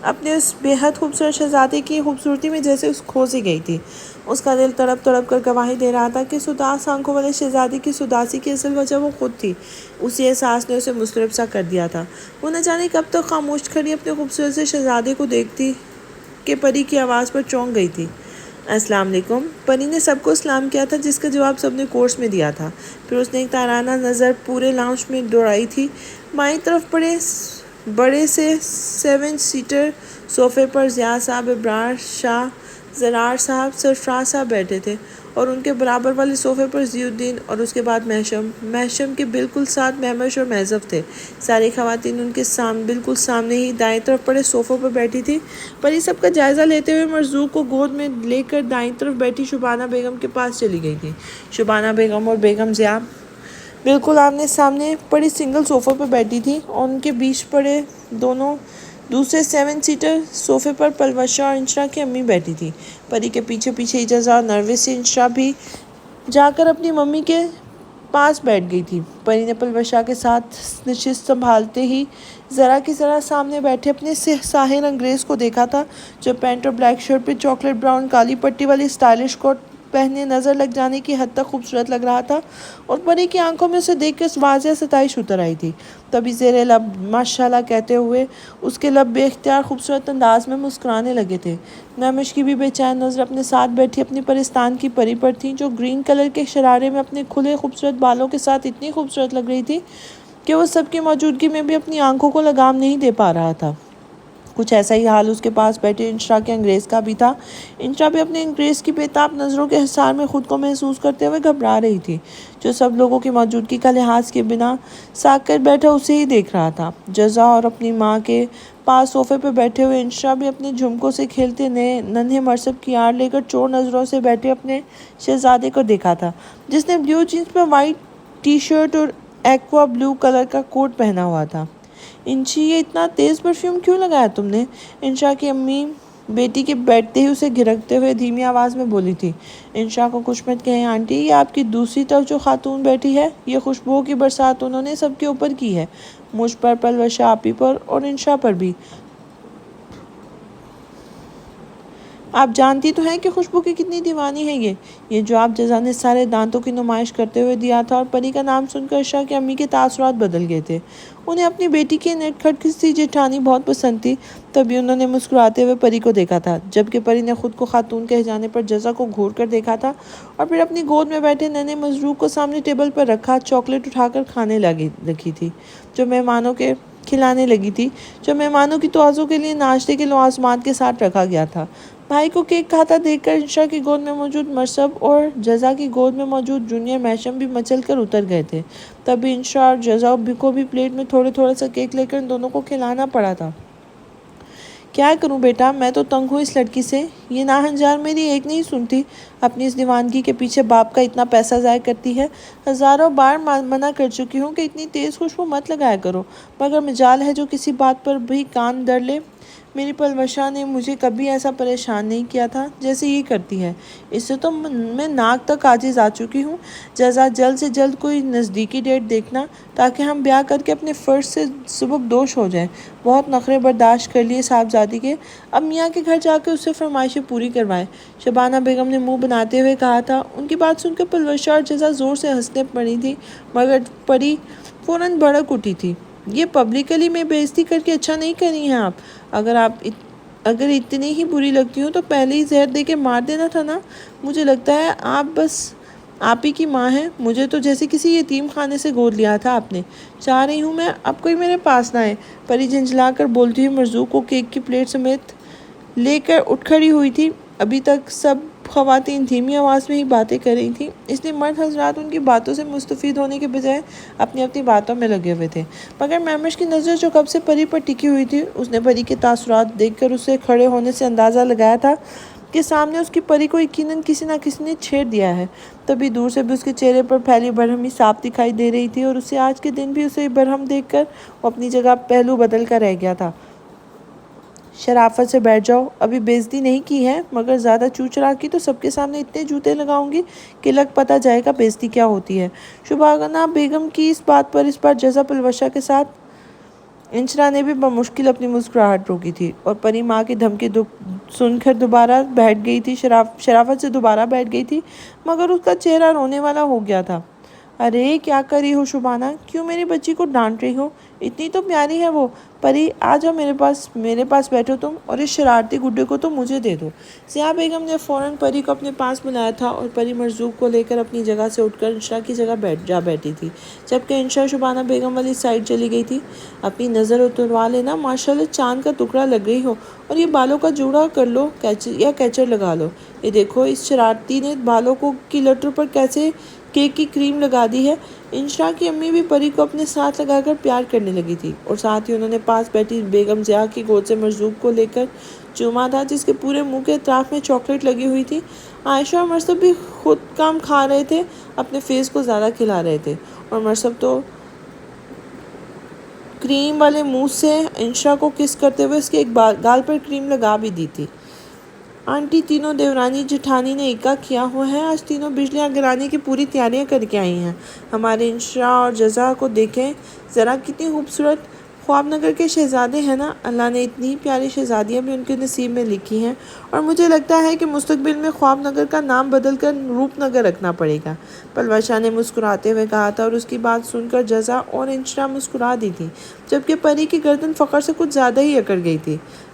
اپنے اس بے حد خوبصورت شہزادی کی خوبصورتی میں جیسے کھو سی گئی تھی۔ اس کا دل تڑپ تڑپ کر گواہی دے رہا تھا کہ اس اداس آنکھوں والے شہزادی کی اداسی کی اصل وجہ وہ خود تھی۔ اسی احساس نے اسے مضطرب سا کر دیا تھا۔ وہ نہ جانے کب تک خاموش کھڑی اپنے خوبصورت سے شہزادے کو دیکھتی کہ پری کی آواز پر چونک گئی تھی۔ السلام علیکم۔ پری نے سب کو سلام کیا تھا، جس کا جواب سب نے کورس میں دیا تھا۔ پھر اس نے ایک تارانہ نظر پورے لاؤنج میں دوڑائی تھی۔ بائیں طرف بڑے سے 7 سیٹر صوفے پر ضیاء صاحب، ابرار شاہ، زرار صاحب، سرفراز صاحب بیٹھے تھے، اور ان کے برابر والے صوفے پر ضیاء الدین اور اس کے بعد محشم کے بالکل ساتھ مہمش اور محضب تھے۔ ساری خواتین ان کے بالکل سامنے ہی دائیں طرف پڑے صوفوں پر بیٹھی تھی۔ پری سب کا جائزہ لیتے ہوئے مرزوق کو گود میں لے کر دائیں طرف بیٹھی شبانہ بیگم کے پاس چلی گئی تھی۔ شبانہ بیگم اور بیگم ضیاء بالکل آمنے سامنے پڑی سنگل صوفے پر بیٹھی تھی، اور ان کے بیچ پڑے دوسرے 7 سیٹر صوفے پر پلوشہ اور انشرا کی امی بیٹھی تھی۔ پری کے پیچھے پیچھے اجازہ اور نروس سے انشرا بھی جا کر اپنی ممی کے پاس بیٹھ گئی تھی۔ پری نے پلوشہ کے ساتھ نشست سنبھالتے ہی ذرا کی ذرا سامنے بیٹھے اپنے ساحر انگریز کو دیکھا تھا، جو پینٹ اور بلیک شرٹ پہ چاکلیٹ براؤن کالی پٹی والی اسٹائلش کوٹ پہنے نظر لگ جانے کی حد تک خوبصورت لگ رہا تھا، اور پری کی آنکھوں میں اسے دیکھ کر واضح ستائش اتر آئی تھی۔ تبھی زیر لب ماشاءاللہ کہتے ہوئے اس کے لب بے اختیار خوبصورت انداز میں مسکرانے لگے تھے۔ مہمش کی بھی بے چین نظر اپنے ساتھ بیٹھی اپنی پرستان کی پری پر تھی، جو گرین کلر کے شرارے میں اپنے کھلے خوبصورت بالوں کے ساتھ اتنی خوبصورت لگ رہی تھی کہ وہ سب کی موجودگی میں بھی اپنی آنکھوں کو لگام نہیں دے پا رہا تھا۔ کچھ ایسا ہی حال اس کے پاس بیٹھے انشرا کے انگریز کا بھی تھا۔ انشرا بھی اپنے انگریز کی بےتاب نظروں کے حصار میں خود کو محسوس کرتے ہوئے گھبرا رہی تھی، جو سب لوگوں کی موجودگی کا لحاظ کے بنا ساکھ کر بیٹھا اسے ہی دیکھ رہا تھا۔ جزا اور اپنی ماں کے پاس صوفے پہ بیٹھے ہوئے انشرا بھی اپنے جھمکوں سے کھیلتے ننھے مرسب کی آڑ لے کر چور نظروں سے بیٹھے اپنے شہزادے کو دیکھا تھا، جس نے بلیو جینس پہ وائٹ ٹی شرٹ اور ایکوا بلیو کلر کا کوٹ پہنا ہوا تھا۔ انشی، یہ اتنا تیز پرفیوم کیوں لگایا تم نے؟ انشا کی امی بیٹی کے بیٹھتے ہی اسے گھرکتے ہوئے دھیمی آواز میں بولی تھی۔ انشا کو کچھ مت کہیں آنٹی، یہ آپ کی دوسری طرف جو خاتون بیٹھی ہے، یہ خوشبوؤں کی برسات انہوں نے سب کے اوپر کی ہے، مجھ پر، پلوشا آپی پر اور انشا پر بھی۔ آپ جانتی تو ہیں کہ خوشبو کی کتنی دیوانی ہے یہ جواب جزا نے سارے دانتوں کی نمائش کرتے ہوئے دیا تھا، اور پری کا نام سن کر عائشہ کی امی کے تاثرات بدل گئے تھے۔ انہیں اپنی بیٹی کی نٹکھٹ سی جیٹھانی بہت پسند تھی، تبھی انہوں نے مسکراتے ہوئے پری کو دیکھا تھا، جبکہ پری نے خود کو خاتون کہے جانے پر جزا کو گھور کر دیکھا تھا، اور پھر اپنی گود میں بیٹھے ننھے مجروح کو سامنے ٹیبل پر رکھا چاکلیٹ اٹھا کر کھانے لگی تھی، کھلانے لگی تھی جو مہمانوں کی توازوں کے لیے ناشتے کے لوازمات کے ساتھ رکھا گیا تھا۔ بھائی کو کیک کھاتا دیکھ کر انشا کی گود میں موجود مرسب اور جزا کی گود میں موجود جونیئر میشم بھی مچل کر اتر گئے تھے۔ تبھی انشا اور جزا کو بھی پلیٹ میں تھوڑا سا کیک لے کر ان دونوں کو کھلانا پڑا تھا۔ کیا کروں بیٹا، میں تو تنگ ہوں اس لڑکی سے، یہ ناہنجار میری ایک نہیں سنتی، اپنی اس دیوانگی کے پیچھے باپ کا اتنا پیسہ ضائع کرتی ہے۔ ہزاروں بار منع کر چکی ہوں کہ اتنی تیز خوشبو مت لگایا کرو، مگر مجال ہے جو کسی بات پر بھی کان دھر لے۔ میری پلوشا نے مجھے کبھی ایسا پریشان نہیں کیا تھا جیسے یہ کرتی ہے، اس سے تو میں ناک تک عاجز آ چکی ہوں۔ جزا، جلد سے جلد کوئی نزدیکی ڈیٹ دیکھنا تاکہ ہم بیاہ کر کے اپنے فرض سے سبکدوش ہو جائیں۔ بہت نخرے برداشت کر لیے صاحبزادی کے، اب میاں کے گھر جا کے اس سے فرمائشیں پوری کروائیں، شبانہ بیگم نے منہ بناتے ہوئے کہا تھا۔ ان کی بات سن کر پلوشا اور جزا زور سے ہنسنے پڑی تھی، مگر پری فوراً بھڑک اٹھی تھی۔ یہ پبلکلی میں بے عزتی کر کے اچھا نہیں کر رہی ہیں آپ، اگر اتنی ہی بری لگتی ہوں تو پہلے ہی زہر دے کے مار دینا تھا نا۔ مجھے لگتا ہے آپ بس آپ ہی کی ماں ہیں، مجھے تو جیسے کسی یتیم خانے سے گود لیا تھا آپ نے۔ چاہ رہی ہوں میں اب کوئی میرے پاس نہ آئے، پری جھنجھلا کر بولتی ہوئی مرزوق کو کیک کی پلیٹ سمیت لے کر اٹھ کھڑی ہوئی تھی۔ ابھی تک سب خواتین دھیمی آواز میں ہی باتیں کر رہی تھیں، اس لیے مرد حضرات ان کی باتوں سے مستفید ہونے کے بجائے اپنی اپنی باتوں میں لگے ہوئے تھے، مگر مہمش کی نظر جو کب سے پری پر ٹکی ہوئی تھی، اس نے پری کے تاثرات دیکھ کر اسے کھڑے ہونے سے اندازہ لگایا تھا کہ سامنے اس کی پری کو یقیناً کسی نہ کسی نے چھیڑ دیا ہے۔ تبھی دور سے بھی اس کے چہرے پر پھیلی برہمی صاف دکھائی دے رہی تھی، اور اسے آج کے دن بھی اسے برہم دیکھ کر وہ اپنی جگہ پہلو بدل کر رہ گیا تھا۔ شرافت سے بیٹھ جاؤ، ابھی بے عزتی نہیں کی ہے، مگر زیادہ چوچرا کی تو سب کے سامنے اتنے جوتے لگاؤں گی کہ لگ پتہ جائے گا بے عزتی کیا ہوتی ہے۔ شبانہ بیگم کی اس بات پر اس بار جزا پلوشا کے ساتھ انشرا نے بھی بمشکل اپنی مسکراہٹ روکی تھی، اور پری ماں کی دھمکی سن کر دوبارہ بیٹھ گئی تھی، شرافت سے دوبارہ بیٹھ گئی تھی، مگر اس کا چہرہ رونے والا ہو گیا تھا۔ ارے کیا کر رہی ہو شبانہ، کیوں میری بچی کو ڈانٹ رہی ہو؟ اتنی تو پیاری ہے وہ۔ پری، آ جاؤ میرے پاس بیٹھو تم، اور اس شرارتی گڈے کو تو مجھے دے دو۔ ضیا بیگم نے فوراً پری کو اپنے پاس بلایا تھا، اور پری مرزوق کو لے کر اپنی جگہ سے اٹھ کر انشا کی جگہ جا بیٹھی تھی، جبکہ انشا شبانہ بیگم والی سائڈ چلی گئی تھی۔ اپنی نظر اتروا لینا، ماشاءاللہ چاند کا ٹکڑا لگ رہی ہو، اور یہ بالوں کا جوڑا کر لو یا کیچر لگا لو۔ یہ دیکھو اس شرارتی نے بالوں کی لٹوں پر کیسے کیک کی کریم لگا دی ہے۔ انشا کی امی بھی پری کو اپنے ساتھ لگا کر پیار کرنے لگی تھی، اور ساتھ ہی انہوں نے پاس بیٹھی بیگم ضیا کی گود سے مرزوق کو لے کر چوما تھا، جس کے پورے منہ کے اطراف میں چاکلیٹ لگی ہوئی تھی۔ عائشہ اور مرسب بھی خود کم کھا رہے تھے، اپنے فیس کو زیادہ کھلا رہے تھے، اور مرسب تو کریم والے منہ سے انشا کو کس کرتے ہوئے اس کے ایک گال پر کریم لگا بھی دی تھی۔ آنٹی، تینوں دیورانی جٹھانی نے اکا کیا ہوا ہے، آج تینوں بجلیاں گرانے کی پوری تیاریاں کر کے آئی ہیں۔ ہمارے انشا اور جزا کو دیکھیں ذرا، کتنی خوبصورت خواب نگر کے شہزادے ہیں نا، اللہ نے اتنی پیاری شہزادیاں بھی ان کے نصیب میں لکھی ہیں، اور مجھے لگتا ہے کہ مستقبل میں خواب نگر کا نام بدل کر روپ نگر رکھنا پڑے گا، پلوشا نے مسکراتے ہوئے کہا تھا، اور اس کی بات سن کر جزا اور انشا مسکرا دی تھی، جبکہ پری کی گردن فخر سے کچھ زیادہ ہی اکڑ گئی تھی۔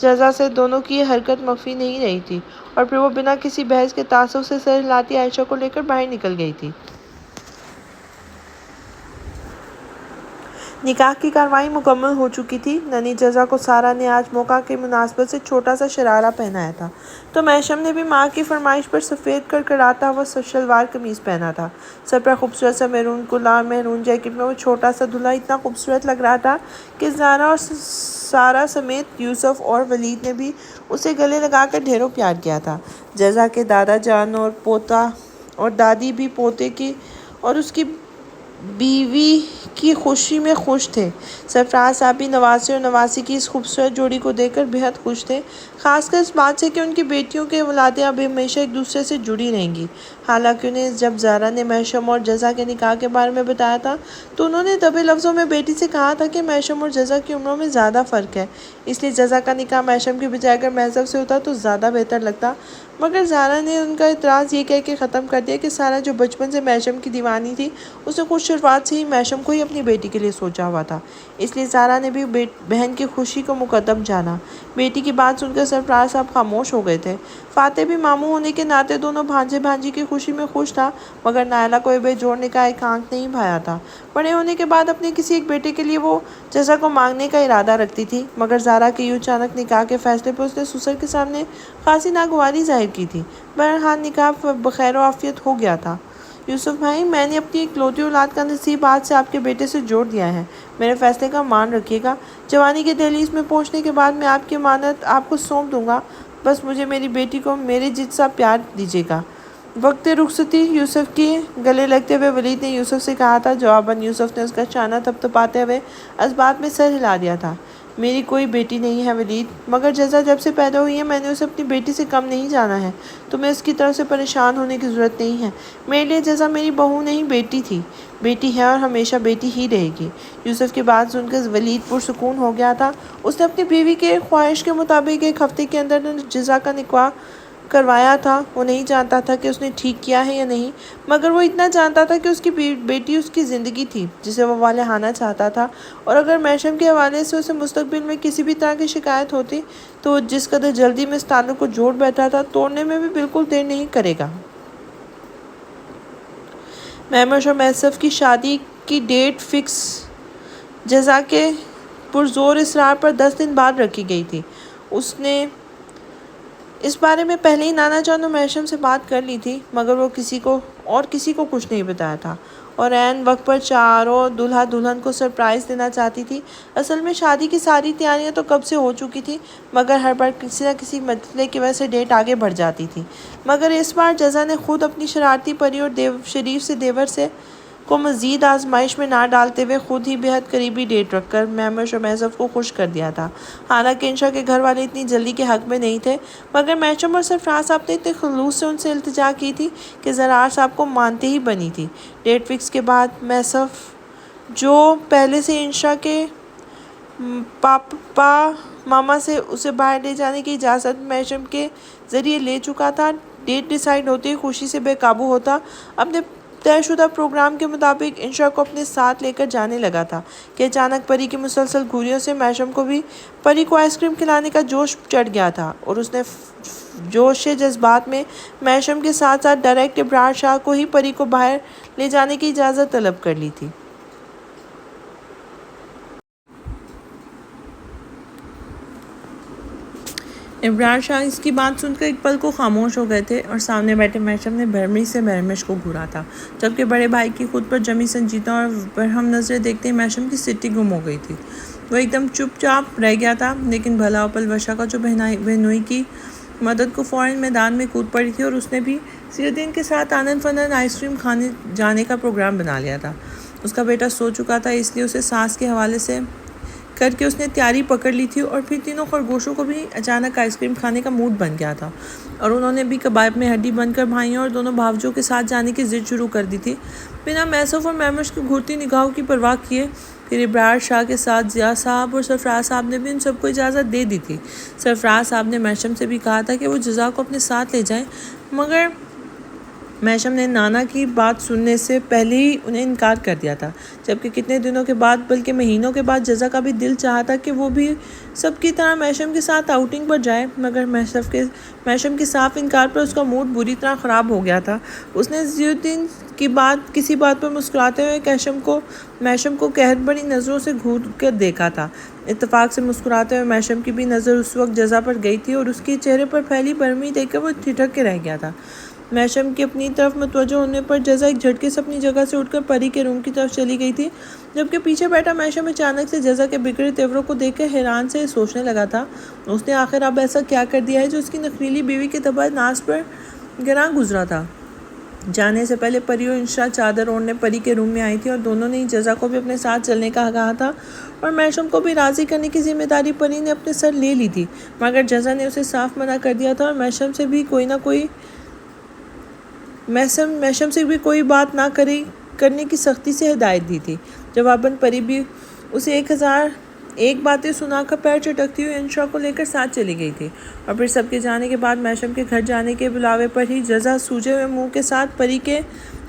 جزا سے دونوں کی یہ حرکت مخفی نہیں رہی تھی اور پھر وہ بنا کسی بحث کے تعصب سے سر ہلاتی عائشہ کو لے کر باہر نکل گئی تھی۔ نکاح کی کارروائی مکمل ہو چکی تھی۔ ننھی جزا کو سارا نے آج موقع کی مناسبت سے چھوٹا سا شرارہ پہنایا تھا، تو محشم نے بھی ماں کی فرمائش پر سفید کڑکڑاتا ہوا شلوار قمیض پہنا تھا۔ سر پر خوبصورت سا میرون کولا اور میرون جیکٹ میں وہ چھوٹا سا دلہا اتنا خوبصورت لگ رہا تھا کہ زارا اور سارا سمیت یوسف اور ولید نے بھی اسے گلے لگا کر ڈھیروں پیار کیا تھا۔ جزا کے دادا جان اور پوتا اور دادی بھی پوتے کی اور اس کی بیوی کی خوشی میں خوش تھے۔ سرفراز صاحب بھی نواسے اور نواسی کی اس خوبصورت جوڑی کو دیکھ کر بے حد خوش تھے، خاص کر اس بات سے کہ ان کی بیٹیوں کے اولادیں اب ہمیشہ ایک دوسرے سے جڑی رہیں گی۔ حالانکہ انہیں جب زارا نے محشم اور جزا کے نکاح کے بارے میں بتایا تھا تو انہوں نے دبے لفظوں میں بیٹی سے کہا تھا کہ محشم اور جزا کی عمروں میں زیادہ فرق ہے، اس لیے جزا کا نکاح محشم کی بجائے اگر محضب سے ہوتا تو زیادہ بہتر لگتا۔ مگر زارا نے ان کا اعتراض یہ کہہ کے ختم کر دیا کہ سارا جو بچپن سے محشم کی دیوانی تھی، اس نے خود شروعات سے ہی محشم کو ہی اپنی بیٹی کے لیے سوچا ہوا تھا، اس لیے زارا نے بھی بہن کی خوشی کو مقدم جانا۔ بیٹی کی بات سن کر سرفراز صاحب خاموش ہو گئے تھے۔ فاتح بھی ماموں ہونے کے ناطے دونوں بھانجے بھانجی کی خوشی میں خوش تھا، مگر نائلہ کو بے جوڑنے کا ایک آنکھ نہیں بھایا تھا۔ بڑے ہونے کے بعد اپنے کسی ایک بیٹے کے لیے وہ جزا کو مانگنے کا ارادہ رکھتی تھی، مگر زارا کے یوں اچانک نکاح کے فیصلے پر اس نے سسر کے سامنے خاصی ناگواری ظاہر کی تھی۔ بہرحال نکاح بخیر و عافیت ہو گیا تھا۔ یوسف بھائی، میں نے اپنی اکلوتی اولاد کا نصیب آج سے آپ کے بیٹے سے جوڑ دیا ہے، میرے فیصلے کا مان رکھیے گا۔ جوانی کے دہلیز میں پہنچنے کے بعد میں آپ کی امانت آپ کو سونپ دوں گا، بس مجھے میری بیٹی کو میرے جتنا پیار دیجیے گا۔ وقت رخصتی یوسف کے گلے لگتے ہوئے ولید نے یوسف سے کہا تھا۔ جواباً یوسف نے اس کا شانہ تھپتھپاتے ہوئے اس بات میں سر ہلا دیا تھا۔ میری کوئی بیٹی نہیں ہے ولید، مگر جزا جب سے پیدا ہوئی ہے میں نے اسے اپنی بیٹی سے کم نہیں جانا ہے، تمہیں اس کی طرف سے پریشان ہونے کی ضرورت نہیں ہے۔ میرے لیے جزا میری بہو نہیں بیٹی تھی، بیٹی ہے اور ہمیشہ بیٹی ہی رہے گی۔ یوسف کی بات سن کر ولید پرسکون ہو گیا تھا۔ اس نے اپنی بیوی کے خواہش کے مطابق ایک ہفتے کے اندر جزا کا نکاح کروایا تھا۔ وہ نہیں جانتا تھا کہ اس نے ٹھیک کیا ہے یا نہیں، مگر وہ اتنا جانتا تھا کہ اس کی بیٹی اس کی زندگی تھی جسے وہ والہانہ چاہتا تھا، اور اگر محشم کے حوالے سے اسے مستقبل میں کسی بھی طرح کی شکایت ہوتی تو وہ جس قدر جلدی میں اس تعلق کو جوڑ بیٹھا تھا، توڑنے میں بھی بالکل دیر نہیں کرے گا۔ محمش اور محسف کی شادی کی ڈیٹ فکس جزا کے پرزور اصرار پر 10 دن بعد رکھی گئی تھی۔ اس نے اس بارے میں پہلے ہی نانا جان اور محشم سے بات کر لی تھی، مگر وہ کسی کو کچھ نہیں بتایا تھا، اور عین وقت پر چاروں دلہا دلہن کو سرپرائز دینا چاہتی تھی۔ اصل میں شادی کی ساری تیاریاں تو کب سے ہو چکی تھی، مگر ہر بار کسی نہ کسی مسئلے کی وجہ سے ڈیٹ آگے بڑھ جاتی تھی۔ مگر اس بار جزا نے خود اپنی شرارتی پری اور شریف سے دیور کو مزید آزمائش میں نہ ڈالتے ہوئے خود ہی بہت قریبی ڈیٹ رکھ کر محمش اور محسف کو خوش کر دیا تھا۔ حالانکہ انشا کے گھر والے اتنی جلدی کے حق میں نہیں تھے، مگر محشم اور سرفراز صاحب نے اتنے خلوص سے ان سے التجا کی تھی کہ زرار صاحب کو مانتے ہی بنی تھی۔ ڈیٹ فکس کے بعد محسف، جو پہلے سے انشا کے پاپا ماما سے اسے باہر لے جانے کی اجازت محشم کے ذریعے لے چکا تھا، ڈیٹ ڈیسائیڈ ہوتے ہی خوشی سے بے قابو ہوتا اپنے طے شدہ پروگرام کے مطابق انشا کو اپنے ساتھ لے کر جانے لگا تھا کہ اچانک پری کی مسلسل گھوریوں سے محشم کو بھی پری کو آئس کریم کھلانے کا جوش چڑھ گیا تھا، اور اس نے جوش جذبات میں محشم کے ساتھ ساتھ ڈائریکٹ ابرار شاہ کو ہی پری کو باہر لے جانے کی اجازت طلب کر لی تھی۔ ابرار شاہ اس کی بات سن کر ایک پل کو خاموش ہو گئے تھے، اور سامنے بیٹھے محشم نے بھرمی سے محمش کو گھورا تھا، جبکہ بڑے بھائی کی خود پر جمی سنجیدہ اور برہم نظریں دیکھتے ہی محشم کی سٹی گم ہو گئی تھی۔ وہ ایک دم چپ چاپ رہ گیا تھا، لیکن بھلا پل وشا کا جو بہنوئی کی مدد کو فوراً میدان میں کود پڑی تھی، اور اس نے بھی سیر الدین کے ساتھ آنند فنند آئس کریم کھانے جانے کا پروگرام بنا لیا تھا۔ اس کا بیٹا سو چکا تھا، اس لیے اسے ساس کے حوالے سے کر کے اس نے تیاری پکڑ لی تھی، اور پھر تینوں خرگوشوں کو بھی اچانک آئس کریم کھانے کا موڈ بن گیا تھا، اور انہوں نے بھی کباب میں ہڈی بن کر بھائیوں اور دونوں بھاوجوں کے ساتھ جانے کی ضد شروع کر دی تھی، بنا محسف اور محمش کی گھورتی نگاہوں کی پرواہ کیے۔ پھر ابرار شاہ کے ساتھ ضیاء صاحب اور سرفراز صاحب نے بھی ان سب کو اجازت دے دی تھی۔ سرفراز صاحب نے محشم سے بھی کہا تھا کہ وہ جزا کو اپنے ساتھ لے جائیں، مگر محشم نے نانا کی بات سننے سے پہلے ہی انہیں انکار کر دیا تھا، جبکہ کتنے دنوں کے بعد بلکہ مہینوں کے بعد جزا کا بھی دل چاہا تھا کہ وہ بھی سب کی طرح محشم کے ساتھ آؤٹنگ پر جائے، مگر محشم کے صاف انکار پر اس کا موڈ بری طرح خراب ہو گیا تھا۔ اس نے ضیاء الدین کی کسی بات پر مسکراتے ہوئے محشم کو قہر بھری نظروں سے گھور کر دیکھا تھا۔ اتفاق سے مسکراتے ہوئے محشم کی بھی نظر اس وقت جزا پر گئی تھی اور اس کے چہرے پر پھیلی برہمی دیکھ کر وہ ٹھٹک کے رہ گیا تھا۔ محشم کی اپنی طرف متوجہ ہونے پر جزا ایک جھٹکے سے اپنی جگہ سے اٹھ کر پری کے روم کی طرف چلی گئی تھی، جبکہ پیچھے بیٹھا محشم اچانک سے جزا کے بگڑے تیوروں کو دیکھ کر حیران سے سوچنے لگا تھا، اس نے آخر اب ایسا کیا کر دیا ہے جو اس کی نخریلی بیوی کے تباہ ناز پر گراں گزرا تھا۔ جانے سے پہلے پری اور انشا چادر اوڑھنے پری کے روم میں آئی تھی اور دونوں نے جزا کو بھی اپنے ساتھ چلنے کا کہا تھا اور محشم کو بھی راضی کرنے کی ذمہ داری پری نے اپنے سر لے لی تھی، مگر جزا نے اسے صاف منع کر دیا تھا اور محشم سے بھی کوئی بات نہ کرنے کی سختی سے ہدایت دی تھی۔ جواباً پری بھی اسے 1001 باتیں سنا کر پیر چٹکتی ہوئی انشا کو لے کر ساتھ چلی گئی تھی، اور پھر سب کے جانے کے بعد محشم کے گھر جانے کے بلاوے پر ہی جزا سوجے ہوئے منہ کے ساتھ پری کے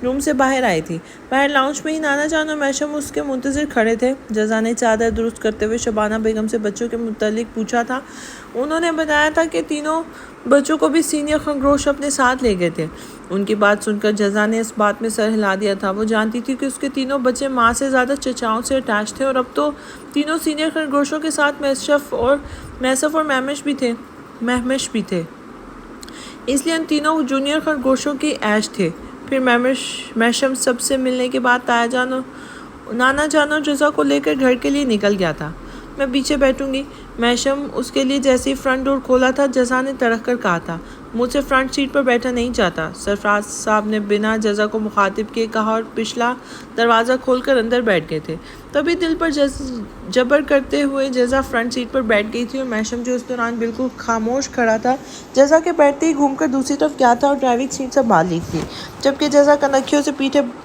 روم سے باہر آئی تھی۔ باہر لاؤنج میں ہی نانا جان اور محشم اس کے منتظر کھڑے تھے۔ جزا نے چادر درست کرتے ہوئے شبانہ بیگم سے بچوں کے متعلق پوچھا تھا۔ انہوں نے بتایا تھا کہ تینوں بچوں کو بھی سینئر خرگوش اپنے ساتھ لے گئے تھے۔ ان کی بات سن کر جزا نے اس بات میں سر ہلا دیا تھا۔ وہ جانتی تھی کہ اس کے تینوں بچے ماں سے زیادہ چچاؤں سے اٹیچ تھے، اور اب تو تینوں سینئر خرگوشوں کے ساتھ میسف اور مہمش بھی تھے، اس لیے ان تینوں جونیئر خرگوشوں کی عیش تھے۔ پھر محشم سب سے ملنے کے بعد نانا جان اور جزا کو لے کر گھر کے لیے نکل گیا تھا۔ میں پیچھے بیٹھوں گی، محشم اس کے لیے جیسے ہی فرنٹ ڈور کھولا تھا جزا نے تڑک کر کہا تھا، مجھ سے فرنٹ سیٹ پر بیٹھا نہیں چاہتا۔ سرفراز صاحب نے بنا جزا کو مخاطب کیے کہا اور پچھلا دروازہ کھول کر اندر بیٹھ گئے تھے۔ تبھی دل پر جبر کرتے ہوئے جزا فرنٹ سیٹ پر بیٹھ گئی تھی اور محشم جو اس دوران بالکل خاموش کھڑا تھا، جزا کے بیٹھتے ہی گھوم کر دوسری طرف گیا تھا اور ڈرائیونگ سیٹ سنبھال لی تھی، جبکہ جزا کنکھیوں سے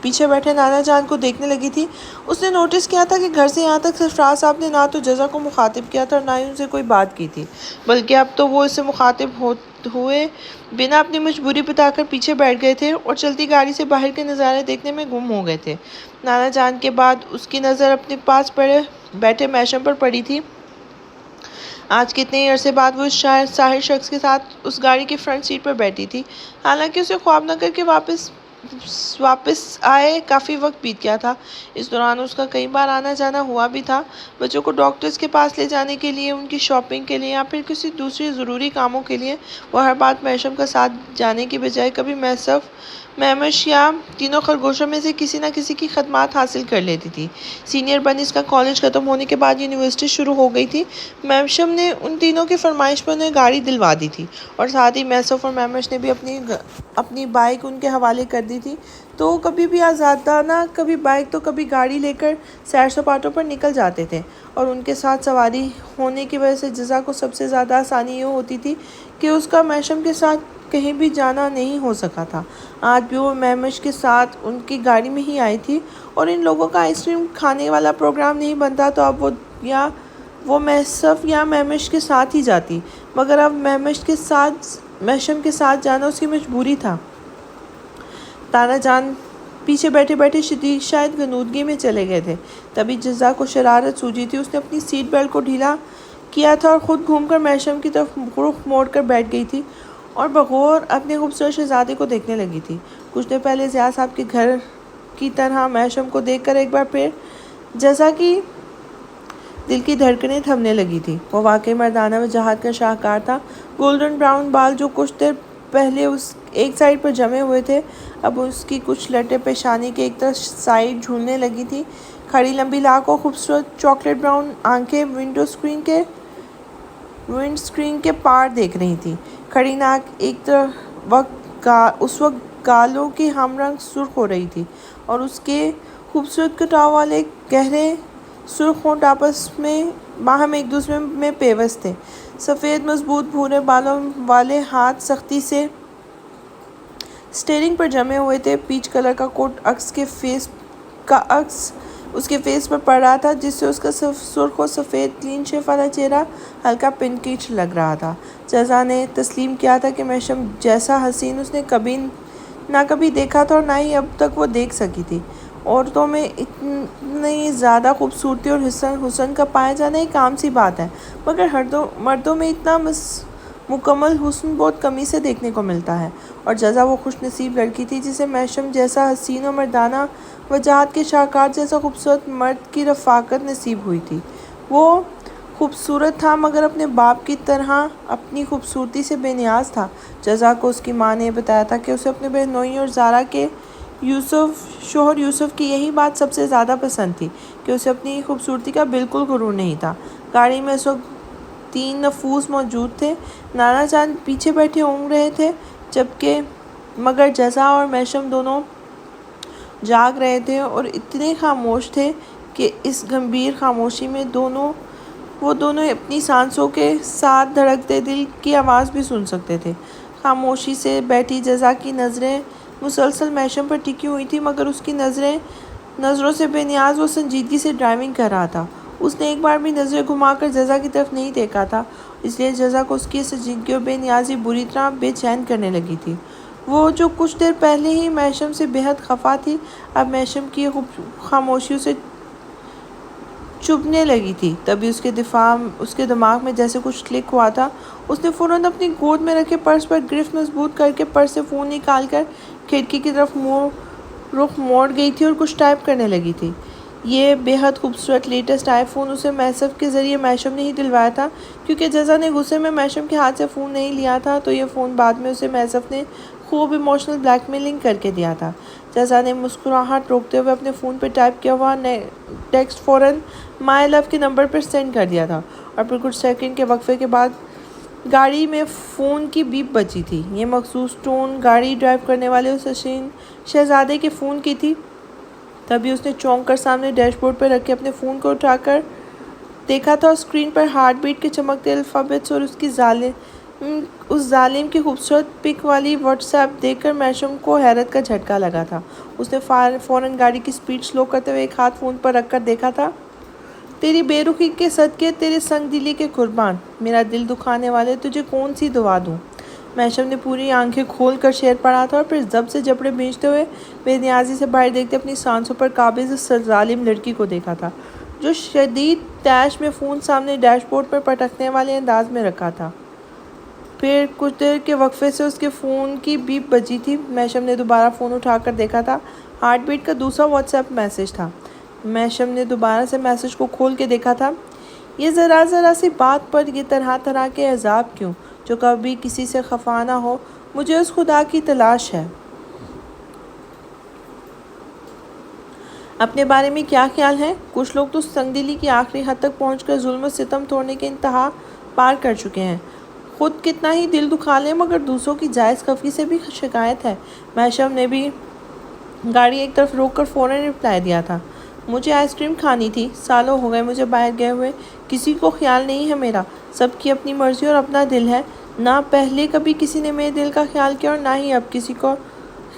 پیچھے بیٹھے نانا جان کو دیکھنے لگی تھی۔ اس نے نوٹس کیا تھا کہ گھر سے یہاں تک سرفراز صاحب نے نہ تو جزا کو مخاطب کیا تھا اور نہ ہی ان سے کوئی بات کی تھی، بلکہ اب تو وہ اس سے مخاطب ہوئے بنا اپنی مجبوری بتا کر پیچھے بیٹھ گئے تھے اور چلتی گاڑی سے باہر کے نظارے دیکھنے میں گم ہو گئے تھے۔ نانا جان کے بعد اس کی نظر اپنے پاس بیٹھے محشم پر پڑی تھی۔ آج کتنے ہی عرصے بعد وہ اس ساحر شخص کے ساتھ اس گاڑی کی فرنٹ سیٹ پر بیٹھی تھی، حالانکہ اسے خواب نہ کر کے واپس آئے کافی وقت بیت گیا تھا۔ اس دوران اس کا کئی بار آنا جانا ہوا بھی تھا، بچوں کو ڈاکٹرز کے پاس لے جانے کے لیے، ان کی شاپنگ کے لیے یا پھر کسی دوسری ضروری کاموں کے لیے۔ وہ ہر بات محشم کا ساتھ جانے کی بجائے کبھی مہمش یا تینوں خرگوشوں میں سے کسی نہ کسی کی خدمات حاصل کر لیتی تھی۔ سینئر بنس کا کالج ختم ہونے کے بعد یونیورسٹی شروع ہو گئی تھی۔ محشم نے ان تینوں کی فرمائش پر انہیں گاڑی دلوا دی تھی، اور ساتھ ہی میسف اور مہمش نے بھی اپنی بائک ان کے حوالے کر دی تھی، تو وہ کبھی بھی آزادانہ کبھی بائک تو کبھی گاڑی لے کر سیر سپاٹوں پر نکل جاتے تھے، اور ان کے ساتھ سواری ہونے کی وجہ سے جزا کو سب سے زیادہ آسانی یہ ہوتی تھی کہ اس کا محشم کے ساتھ کہیں بھی جانا نہیں ہو سکا تھا۔ آج بھی وہ مہمش کے ساتھ ان کی گاڑی میں ہی آئی تھی، اور ان لوگوں کا آئس کریم کھانے والا پروگرام نہیں بنتا تو اب وہ میسف یا مہمش کے ساتھ ہی جاتی، مگر اب محشم کے ساتھ جانا اس کی مجبوری تھا۔ نانا جان پیچھے بیٹھے بیٹھے شاید غنودگی میں چلے گئے تھے، تبھی جزا کو شرارت سوجی تھی۔ اس نے اپنی سیٹ بیلٹ کو ڈھیلا کیا تھا اور خود گھوم کر محشم کی طرف رخ موڑ کر بیٹھ گئی تھی اور بغور اپنے خوبصورت شہزادے کو دیکھنے لگی تھی۔ کچھ دیر پہلے ضیاء صاحب کے گھر کی طرح محشم کو دیکھ کر ایک بار پھر جزا کی دل کی دھڑکنیں تھمنے لگی تھی۔ وہ واقعی مردانہ وجاہت کا شاہکار تھا۔ گولڈن براؤن بال جو کچھ دیر پہلے اس ایک سائڈ پر جمے ہوئے تھے، اب اس کی کچھ لٹیں پیشانی کے ایک طرف سائڈ جھولنے لگی تھی۔ کھڑی لمبی لاک اور خوبصورت چاکلیٹ براؤن آنکھیں ونڈ اسکرین کے پار دیکھ رہی تھی۔ کھڑی ناک اس وقت گالوں کی ہم رنگ سرخ ہو رہی تھی، اور اس کے خوبصورت کٹاؤ والے گہرے سرخ ہونٹ آپس میں باہم ایک دوسرے میں پیوست تھے۔ سفید مضبوط بھورے بالوں والے ہاتھ سختی سے اسٹیئرنگ پر جمے ہوئے تھے۔ پیچ کلر کا کوٹ اس کے فیس پر پڑ رہا تھا، جس سے اس کا سرخ اور سفید کلین شیو والا چہرہ ہلکا پنکش لگ رہا تھا۔ جزا نے تسلیم کیا تھا کہ محشم جیسا حسین اس نے کبھی نہ کبھی دیکھا تھا اور نہ ہی اب تک وہ دیکھ سکی تھی۔ عورتوں میں اتنی زیادہ خوبصورتی اور حسن کا پائے جانا ایک عام سی بات ہے، مگر مردوں میں اتنا مکمل حسن بہت کمی سے دیکھنے کو ملتا ہے، اور جزا وہ خوش نصیب لڑکی تھی جسے میشم جیسا حسین و مردانہ وجاہت کے شاہکار جیسا خوبصورت مرد کی رفاقت نصیب ہوئی تھی۔ وہ خوبصورت تھا مگر اپنے باپ کی طرح اپنی خوبصورتی سے بے نیاز تھا۔ جزا کو اس کی ماں نے بتایا تھا کہ اسے اپنے بہن نوئی اور زارا کے شوہر یوسف کی یہی بات سب سے زیادہ پسند تھی کہ اسے اپنی خوبصورتی کا بالکل غرور نہیں تھا۔ گاڑی میں اس وقت 3 نفوس موجود تھے۔ نانا جان پیچھے بیٹھے اونگ رہے تھے مگر جزا اور میشم دونوں جاگ رہے تھے اور اتنے خاموش تھے کہ اس گمبھیر خاموشی میں وہ دونوں اپنی سانسوں کے ساتھ دھڑکتے دل کی آواز بھی سن سکتے تھے۔ خاموشی سے بیٹھی جزا کی نظریں مسلسل میشم پر ٹکی ہوئی تھی، مگر اس کی نظروں سے بے نیاز وہ سنجیدگی سے ڈرائیونگ کر رہا تھا۔ اس نے ایک بار بھی نظریں گھما کر جزا کی طرف نہیں دیکھا تھا، اس لیے جزا کو اس کی سنجیدگی اور بے نیازی بری طرح بے چین کرنے لگی تھی۔ وہ جو کچھ دیر پہلے ہی میشم سے بے حد خفا تھی، اب میشم کی خاموشی اسے چبھنے لگی تھی۔ تبھی اس کے دماغ میں جیسے کچھ کلک ہوا تھا۔ اس نے فوراً اپنی گود میں رکھے پرس پر گرفت مضبوط کر کے پرس سے فون نکال کر کھڑکی کی طرف رخ موڑ گئی تھی اور کچھ ٹائپ کرنے لگی تھی۔ یہ بے حد خوبصورت لیٹسٹ آئی فون اسے میسف کے ذریعے میشم نے ہی دلوایا تھا، کیونکہ جزا نے غصے میں میشم کے ہاتھ سے فون نہیں لیا تھا، تو یہ فون بعد میں اسے میسف نے خوب ایموشنل بلیک میلنگ کر کے دیا تھا۔ جزا نے مسکراہٹ روکتے ہوئے اپنے فون پہ ٹائپ کیا ہوا ٹیکسٹ فوراً مائی لو کے نمبر پر سینڈ کر دیا تھا، اور پھر کچھ سیکنڈ کے وقفے کے بعد گاڑی میں فون کی بیپ بجی تھی۔ یہ مخصوص ٹون گاڑی ڈرائیو کرنے والے اس حسین شہزادے کے فون کی تھی۔ تبھی اس نے چونک کر سامنے ڈیش بورڈ پر رکھے اپنے فون کو اٹھا کر دیکھا تھا، اور اسکرین پر ہارٹ بیٹ کے چمکتے الفابیٹس اور اس ظالم کی خوبصورت پک والی واٹس ایپ دیکھ کر میشم کو حیرت کا جھٹکا لگا تھا۔ اس نے فوراً گاڑی کی سپیڈ سلو کرتے ہوئے ایک ہاتھ فون پر رکھ کر دیکھا تھا۔ تیری بے رخی کے صدقے، تیرے سنگ دلی کے قربان، میرا دل دکھانے والے، تجھے کون سی دعا دوں۔ میشم نے پوری آنکھیں کھول کر شعر پڑھا تھا، اور پھر ضبط سے جبڑے بھینچتے ہوئے بے نیازی سے باہر دیکھتے اپنی سانسوں پر قابض اس ظالم لڑکی کو دیکھا تھا، جو شدید طیش میں فون سامنے ڈیش بورڈ پر پٹکنے والے انداز میں رکھا تھا۔ پھر کچھ دیر کے وقفے سے اس کے فون کی بیپ بجی تھی۔ میشم نے دوبارہ فون اٹھا کر دیکھا تھا، ہارٹ بیٹ کا دوسرا واٹس ایپ میسج تھا۔ میشم نے دوبارہ سے میسج کو کھول کے دیکھا تھا۔ یہ ذرا سی بات پر یہ طرح کے عذاب کیوں، جو کبھی کسی سے خفا نہ ہو، مجھے اس خدا کی تلاش ہے۔ اپنے بارے میں کیا خیال ہے؟ کچھ لوگ تو سنگ دلی کی آخری حد تک پہنچ کر ظلم و ستم توڑنے کے انتہا پار کر چکے ہیں۔ خود کتنا ہی دل دکھا لیں، مگر دوسروں کی جائز خفگی سے بھی شکایت ہے۔ میشم نے بھی گاڑی ایک طرف روک کر فوراً رپلائی دیا تھا۔ مجھے آئس کریم کھانی تھی، سالوں ہو گئے مجھے باہر گئے ہوئے، کسی کو خیال نہیں ہے میرا، سب کی اپنی مرضی اور اپنا دل ہے، نہ پہلے کبھی کسی نے میرے دل کا خیال کیا اور نہ ہی اب کسی کو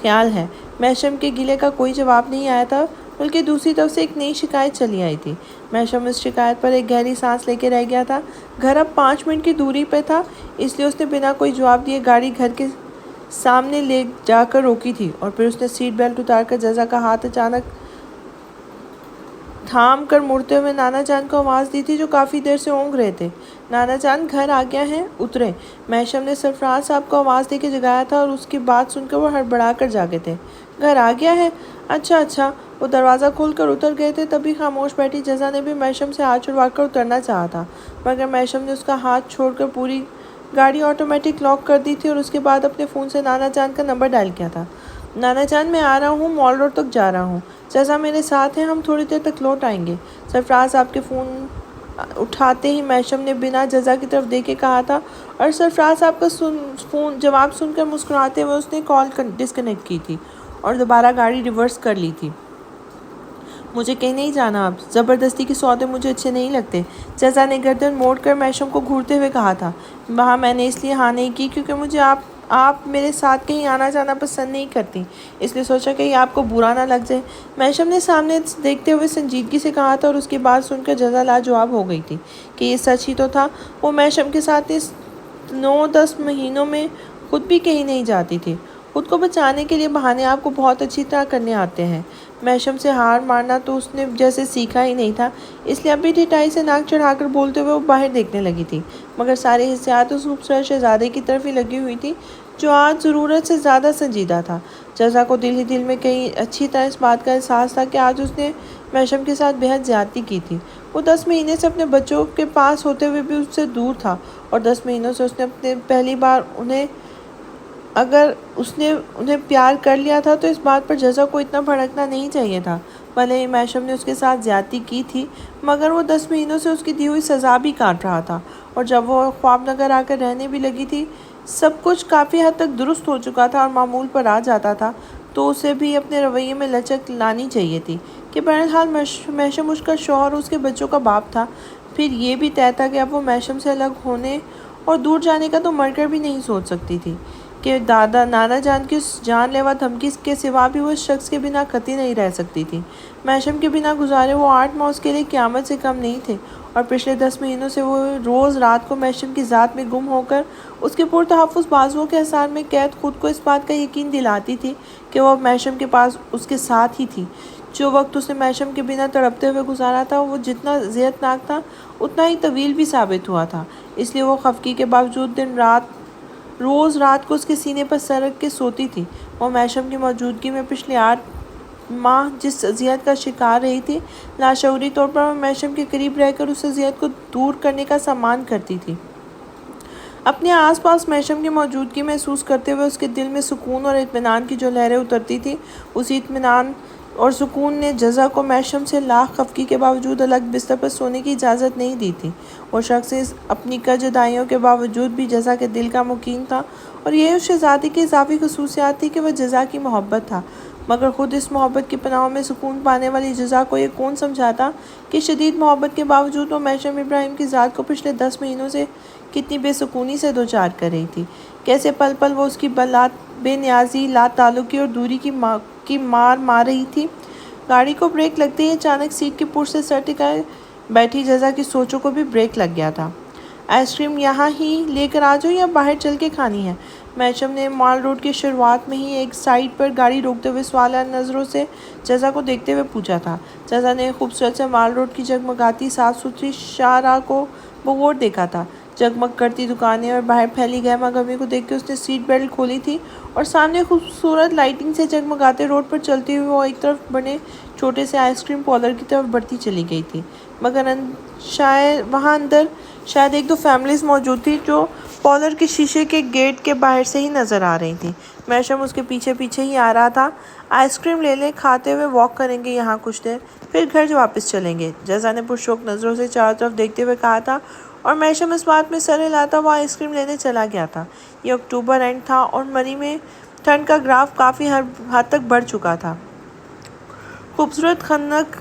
خیال ہے۔ میشم کے گلے کا کوئی جواب نہیں آیا تھا، بلکہ دوسری طرف سے ایک نئی شکایت چلی آئی تھی۔ میشم اس شکایت پر ایک گہری سانس لے کے رہ گیا تھا۔ گھر اب 5 منٹ کی دوری پہ تھا، اس لیے اس نے بنا کوئی جواب دیے گاڑی گھر کے سامنے لے جا کر روکی تھی، اور پھر اس نے سیٹ بیلٹ اتار کر جزا کا ہاتھ اچانک تھام کر مڑتے ہوئے نانا جان کو آواز دی تھی، جو کافی دیر سے اونگ رہے تھے۔ نانا جان، گھر آ گیا ہے، اتریں۔ میشم نے سرفراز صاحب کو آواز دے کے جگایا تھا، اور اس کی بات سن کر وہ ہڑبڑا کر جاگے تھے۔ گھر آ گیا ہے؟ اچھا۔ وہ دروازہ کھول کر اتر گئے تھے۔ تبھی خاموش بیٹھی جزا نے بھی میشم سے ہاتھ چھڑوا کر اترنا چاہا تھا، مگر میشم نے اس کا ہاتھ چھوڑ کر پوری گاڑی آٹومیٹک لاک کر دی تھی، اور اس کے بعد اپنے فون سے نانا جان کا نمبر ڈائل کیا تھا۔ نانا جان، میں آ رہا ہوں، مال روڈ تک جا رہا ہوں، جزا میرے ساتھ ہے، ہم تھوڑی دیر تک لوٹ آئیں گے۔ سرفراز صاحب کے فون اٹھاتے ہی میشم نے بنا جزا کی طرف دیکھے کہا تھا، اور سرفراز صاحب کا جواب سن کر مسکراتے ہوئے اس نے کال ڈسکنیکٹ کی تھی اور دوبارہ گاڑی ریورس کر لی تھی۔ مجھے کہیں نہیں جانا اب، زبردستی کے سودے مجھے اچھے نہیں لگتے، جزا نے گردن موڑ کر میشم کو گھورتے ہوئے کہا تھا۔ وہاں میں نے اس لیے ہاں نہیں کی کیونکہ مجھے آپ میرے ساتھ کہیں آنا جانا پسند نہیں کرتی، اس لیے سوچا کہیں آپ کو برا نہ لگ جائے، میشم نے سامنے دیکھتے ہوئے سنجیدگی سے کہا تھا، اور اس کی بات سن کر جزا لاجواب ہو گئی تھی کہ یہ سچ ہی تو تھا۔ وہ میشم کے ساتھ اس 9-10 مہینوں میں خود بھی کہیں نہیں جاتی تھی، خود کو بچانے کے لیے بہانے آپ کو بہت اچھی طرح کرنے آتے ہیں۔ محشم سے ہار مارنا تو اس نے جیسے سیکھا ہی نہیں تھا، اس لیے ابھی ٹھٹائی سے ناک چڑھا کر بولتے ہوئے وہ باہر دیکھنے لگی تھی، مگر سارے حسیات اس خوبصورت شہزادے کی طرف ہی لگی ہوئی تھی جو آج ضرورت سے زیادہ سنجیدہ تھا۔ جزا کو دل ہی دل میں کہیں اچھی طرح اس بات کا احساس تھا کہ آج اس نے محشم کے ساتھ بے حد زیادتی کی تھی۔ وہ 10 مہینے سے اپنے بچوں کے پاس ہوتے ہوئے بھی اس سے دور تھا، اور 10 مہینوں سے اس نے اپنے پہلی بار اگر اس نے انہیں پیار کر لیا تھا تو اس بات پر جزا کو اتنا بھڑکنا نہیں چاہیے تھا۔ بھلے ہی محشم نے اس کے ساتھ زیادتی کی تھی، مگر وہ 10 مہینوں سے اس کی دی ہوئی سزا بھی کاٹ رہا تھا، اور جب وہ خواب نگر آ کر رہنے بھی لگی تھی، سب کچھ کافی حد تک درست ہو چکا تھا اور معمول پر آ جاتا تھا، تو اسے بھی اپنے رویے میں لچک لانی چاہیے تھی کہ بہرحال محشم اس کا شوہر اس کے بچوں کا باپ تھا۔ پھر یہ بھی طے تھا کہ اب وہ محشم سے الگ ہونے اور دور جانے کا تو مر کر بھی نہیں سوچ سکتی تھی کہ نانا جان کی اس جان لیوا دھمکی کے سوا بھی وہ اس شخص کے بنا قطعی نہیں رہ سکتی تھی۔ محشم کے بنا گزارے وہ 8 ماہ اس کے لیے قیامت سے کم نہیں تھے، اور پچھلے 10 مہینوں سے وہ روز رات کو محشم کی ذات میں گم ہو کر اس کے پرتحفظ بازوؤں کے اثار میں قید خود کو اس بات کا یقین دلاتی تھی کہ وہ اب محشم کے پاس اس کے ساتھ ہی تھی۔ جو وقت اس نے محشم کے بنا تڑپتے ہوئے گزارا تھا وہ جتنا اذیت ناک تھا اتنا ہی طویل بھی ثابت ہوا تھا، اس لیے وہ خفگی کے باوجود روز رات کو اس کے سینے پر سر رکھ کے سوتی تھی۔ وہ محشم کی موجودگی میں پچھلے 8 ماہ جس اذیت کا شکار رہی تھی، لاشعوری طور پر وہ محشم کے قریب رہ کر اس اذیت کو دور کرنے کا سامان کرتی تھی۔ اپنے آس پاس محشم کی موجودگی محسوس کرتے ہوئے اس کے دل میں سکون اور اطمینان کی جو لہریں اترتی تھیں، اسی اطمینان اور سکون نے جزا کو محشم سے لاکھ خفگی کے باوجود الگ بستر پر سونے کی اجازت نہیں دی تھی۔ وہ شخص اپنی جدائیوں کے باوجود بھی جزا کے دل کا مکین تھا، اور یہ اس شہزادی کی اضافی خصوصیات تھی کہ وہ جزا کی محبت تھا، مگر خود اس محبت کی پناہوں میں سکون پانے والی جزا کو یہ کون سمجھاتا کہ شدید محبت کے باوجود وہ محشم ابراہیم کی ذات کو پچھلے 10 مہینوں سے کتنی بے سکونی سے دوچار کر رہی تھی، کیسے پل پل وہ اس کی بے نیازی، لا تعلقی اور دوری کی مار رہی تھی۔ گاڑی کو بریک لگتے ہی اچانک سیٹ کی پشت سے سر ٹکائے بیٹھی جزا کی سوچوں کو بھی بریک لگ گیا تھا۔ آئس کریم یہاں ہی لے کر آ جاؤ یا باہر چل کے کھانی ہے؟ محشم نے مال روڈ کی شروعات میں ہی ایک سائڈ پر گاڑی روکتے ہوئے سوالہ نظروں سے جزا کو دیکھتے ہوئے پوچھا تھا۔ جزا نے خوبصورت سے مال روڈ کی جگمگاتی صاف ستھری شاہراہ کو بغور دیکھا تھا۔ جگمگ کرتی دکانیں اور باہر پھیلی گہما گہمی کو دیکھ کے اس نے سیٹ بیلٹ کھولی تھی اور سامنے خوبصورت لائٹنگ سے جگمگاتے روڈ پر چلتی ہوئی وہ ایک طرف بنے چھوٹے سے آئس کریم پارلر کی طرف بڑھتی چلی گئی تھی، مگر وہاں اندر شاید 1-2 فیملیز موجود تھی جو پارلر کے شیشے کے گیٹ کے باہر سے ہی نظر آ رہی تھی۔ محشم اس کے پیچھے پیچھے ہی آ رہا تھا۔ آئس کریم لے لیں، کھاتے ہوئے واک کریں گے یہاں کچھ دیر، پھر گھر واپس چلیں گے، جزا نے پرشوق نظروں سے چاروں طرف دیکھتے ہوئے کہا تھا، اور محشم اس بات میں سر ہلاتا ہوا آئس کریم لینے چلا گیا تھا۔ یہ اکتوبر اینڈ تھا اور مری میں ٹھنڈ کا گراف کافی حد تک بڑھ چکا تھا۔ خوبصورت خنک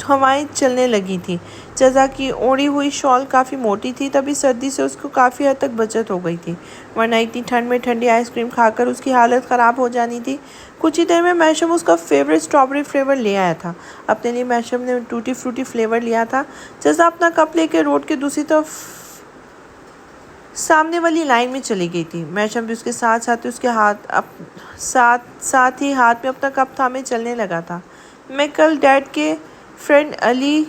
ہوائیں چلنے لگی تھیں۔ جزا کی اوڑھی ہوئی شال کافی موٹی تھی، تبھی سردی سے اس کو کافی حد تک بچت ہو گئی تھی، ورنہ اتنی ٹھنڈ میں ٹھنڈی آئس کریم کھا کر اس کی حالت خراب ہو جانی تھی۔ کچھ ہی دیر میں محشم اس کا فیورٹ اسٹرابیری فلیور لے آیا تھا۔ اپنے لیے محشم نے ٹوٹی فروٹی فلیور لیا تھا۔ جزا اپنا کپ لے کے روڈ کے دوسری طرف سامنے والی لائن میں چلی گئی تھی۔ محشم بھی اس کے ساتھ ہی ہاتھ میں اپنا کپ تھامے چلنے لگا تھا۔ میں کل ڈیڈ کے فرینڈ علی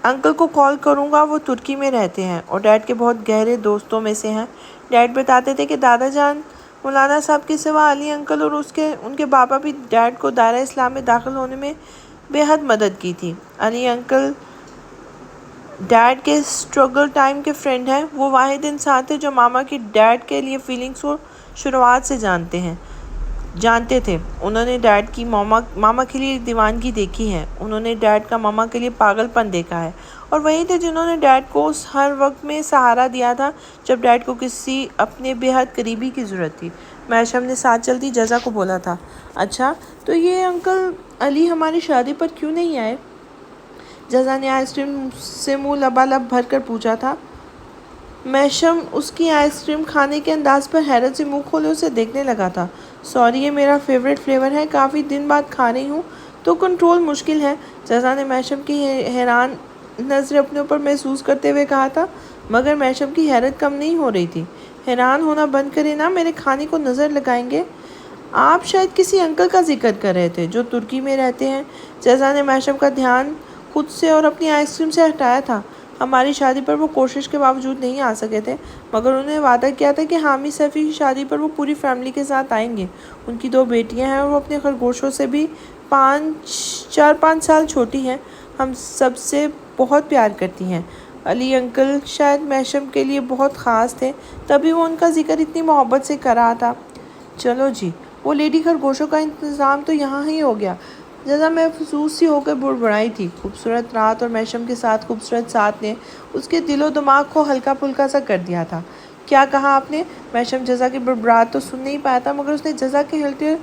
انکل کو کال کروں گا، وہ ترکی میں رہتے ہیں اور ڈیڈ کے بہت گہرے دوستوں میں سے ہیں۔ ڈیڈ بتاتے تھے کہ دادا جان مولانا صاحب کے سوا علی انکل اور ان کے بابا بھی ڈیڈ کو دائرہ اسلام میں داخل ہونے میں بے حد مدد کی تھی۔ علی انکل ڈیڈ کے اسٹرگل ٹائم کے فرینڈ ہیں۔ وہ واحد انسان تھے جو ماما کی ڈیڈ کے لیے فیلنگز کو شروعات سے جانتے تھے۔ انہوں نے ڈیڈ کی ماما کے لیے دیوانگی دیکھی ہے، انہوں نے ڈیڈ کا ماما کے لیے پاگل پن دیکھا ہے، اور وہی تھے جنہوں نے ڈیڈ کو اس ہر وقت میں سہارا دیا تھا جب ڈیڈ کو کسی اپنے بے حد قریبی کی ضرورت تھی۔ محشم نے ساتھ چلتی جزا کو بولا تھا، اچھا تو یہ انکل علی ہماری شادی پر کیوں نہیں آئے؟ جزا نے آئس کریم سے منہ لبالب بھر کر پوچھا تھا۔ محشم اس کی آئس کریم کھانے کے انداز پر حیرت سے منہ کھولے اسے دیکھنے لگا تھا۔ سوری، یہ میرا فیورٹ فلیور ہے، کافی دن بعد کھا رہی ہوں تو کنٹرول مشکل ہے، جزا نے محشم کی حیران نظریں اپنے اوپر محسوس کرتے ہوئے کہا تھا، مگر محشم کی حیرت کم نہیں ہو رہی تھی۔ حیران ہونا بند کرے نا، میرے کھانے کو نظر لگائیں گے۔ آپ شاید کسی انکل کا ذکر کر رہے تھے جو ترکی میں رہتے ہیں۔ جزا نے میشم کا دھیان خود سے اور اپنی آئس کریم سے ہٹایا تھا۔ ہماری شادی پر وہ کوشش کے باوجود نہیں آ سکے تھے، مگر انہوں نے وعدہ کیا تھا کہ حامی سیفی کی شادی پر وہ پوری فیملی کے ساتھ آئیں گے۔ ان کی 2 بیٹیاں ہیں اور وہ اپنے خرگوشوں سے بھی 4-5 سال چھوٹی ہیں۔ ہم سب سے بہت پیار کرتی ہیں۔ علی انکل شاید میشم کے لیے بہت خاص تھے، تبھی وہ ان کا ذکر اتنی محبت سے کر رہا تھا۔ چلو جی، وہ لیڈی خرگوشوں کا انتظام تو یہاں ہی ہو گیا۔ جزا محظوظ سی ہو کر بڑبڑائی تھی۔ خوبصورت رات اور میشم کے ساتھ خوبصورت ساتھ نے اس کے دل و دماغ کو ہلکا پھلکا سا کر دیا تھا۔ کیا کہا آپ نے؟ میشم جزا کی بڑبڑاہٹ تو سن نہیں پایا تھا، مگر اس نے جزا کے ہلتے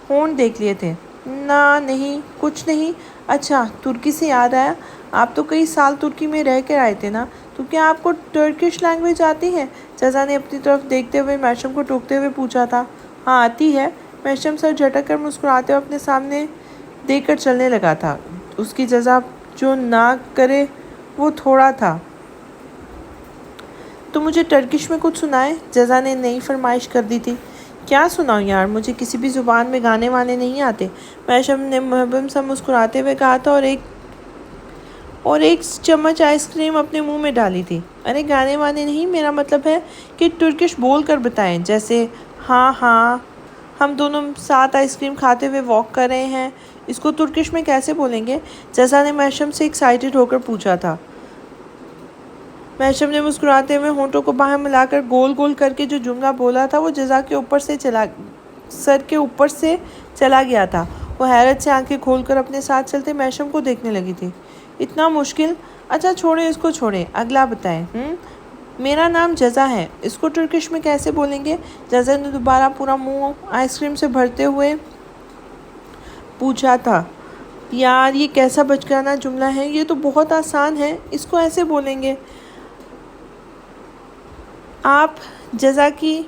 ہونٹ دیکھ لیے تھے۔ نہیں، کچھ نہیں۔ اچھا، ترکی سے یاد آیا، آپ تو کئی سال ترکی میں رہ کر آئے تھے نا، تو کیا آپ کو ٹرکش لینگویج آتی ہے؟ جزا نے اپنی طرف دیکھتے ہوئے میشم کو ٹوکتے ہوئے پوچھا تھا۔ ہاں، آتی ہے۔ میشم سر جھٹک کر مسکراتے ہوئے اپنے سامنے دیکھ کر چلنے لگا تھا۔ اس کی جزا جو نہ کرے وہ تھوڑا تھا۔ تو مجھے ٹرکش میں کچھ سنائے، جزا نے نئی فرمائش کر دی تھی۔ کیا سناؤں یار، مجھے کسی بھی زبان میں گانے وانے نہیں آتے، میشم نے مبہم سا مسکراتے ہوئے کہا تھا اور ایک چمچ آئس کریم اپنے منہ میں ڈالی تھی۔ ارے گانے وانے نہیں، میرا مطلب ہے کہ ٹرکش بول کر بتائیں، جیسے ہاں ہاں ہم دونوں ساتھ آئس کریم کھاتے ہوئے واک کر رہے ہیں، اس کو ترکش میں کیسے بولیں گے؟ جزا نے میشم سے ایکسائٹڈ ہو کر پوچھا تھا۔ میشم نے مسکراتے ہوئے ہونٹوں کو باہر ملا کر گول گول کر کے جو جملہ بولا تھا وہ جزا کے سر کے اوپر سے چلا گیا تھا۔ وہ حیرت سے آنکھیں کھول کر اپنے ساتھ چلتے میشم کو دیکھنے لگی تھی۔ اتنا مشکل؟ اچھا چھوڑیں اس کو، چھوڑیں، اگلا بتائیں۔ میرا نام جزا ہے، اس کو ٹرکش میں کیسے بولیں گے؟ جزا نے دوبارہ پورا منہ آئس کریم سے بھرتے ہوئے پوچھا تھا۔ یار یہ کیسا بچگانہ جملہ ہے، یہ تو بہت آسان ہے، اس کو ایسے بولیں گے۔ آپ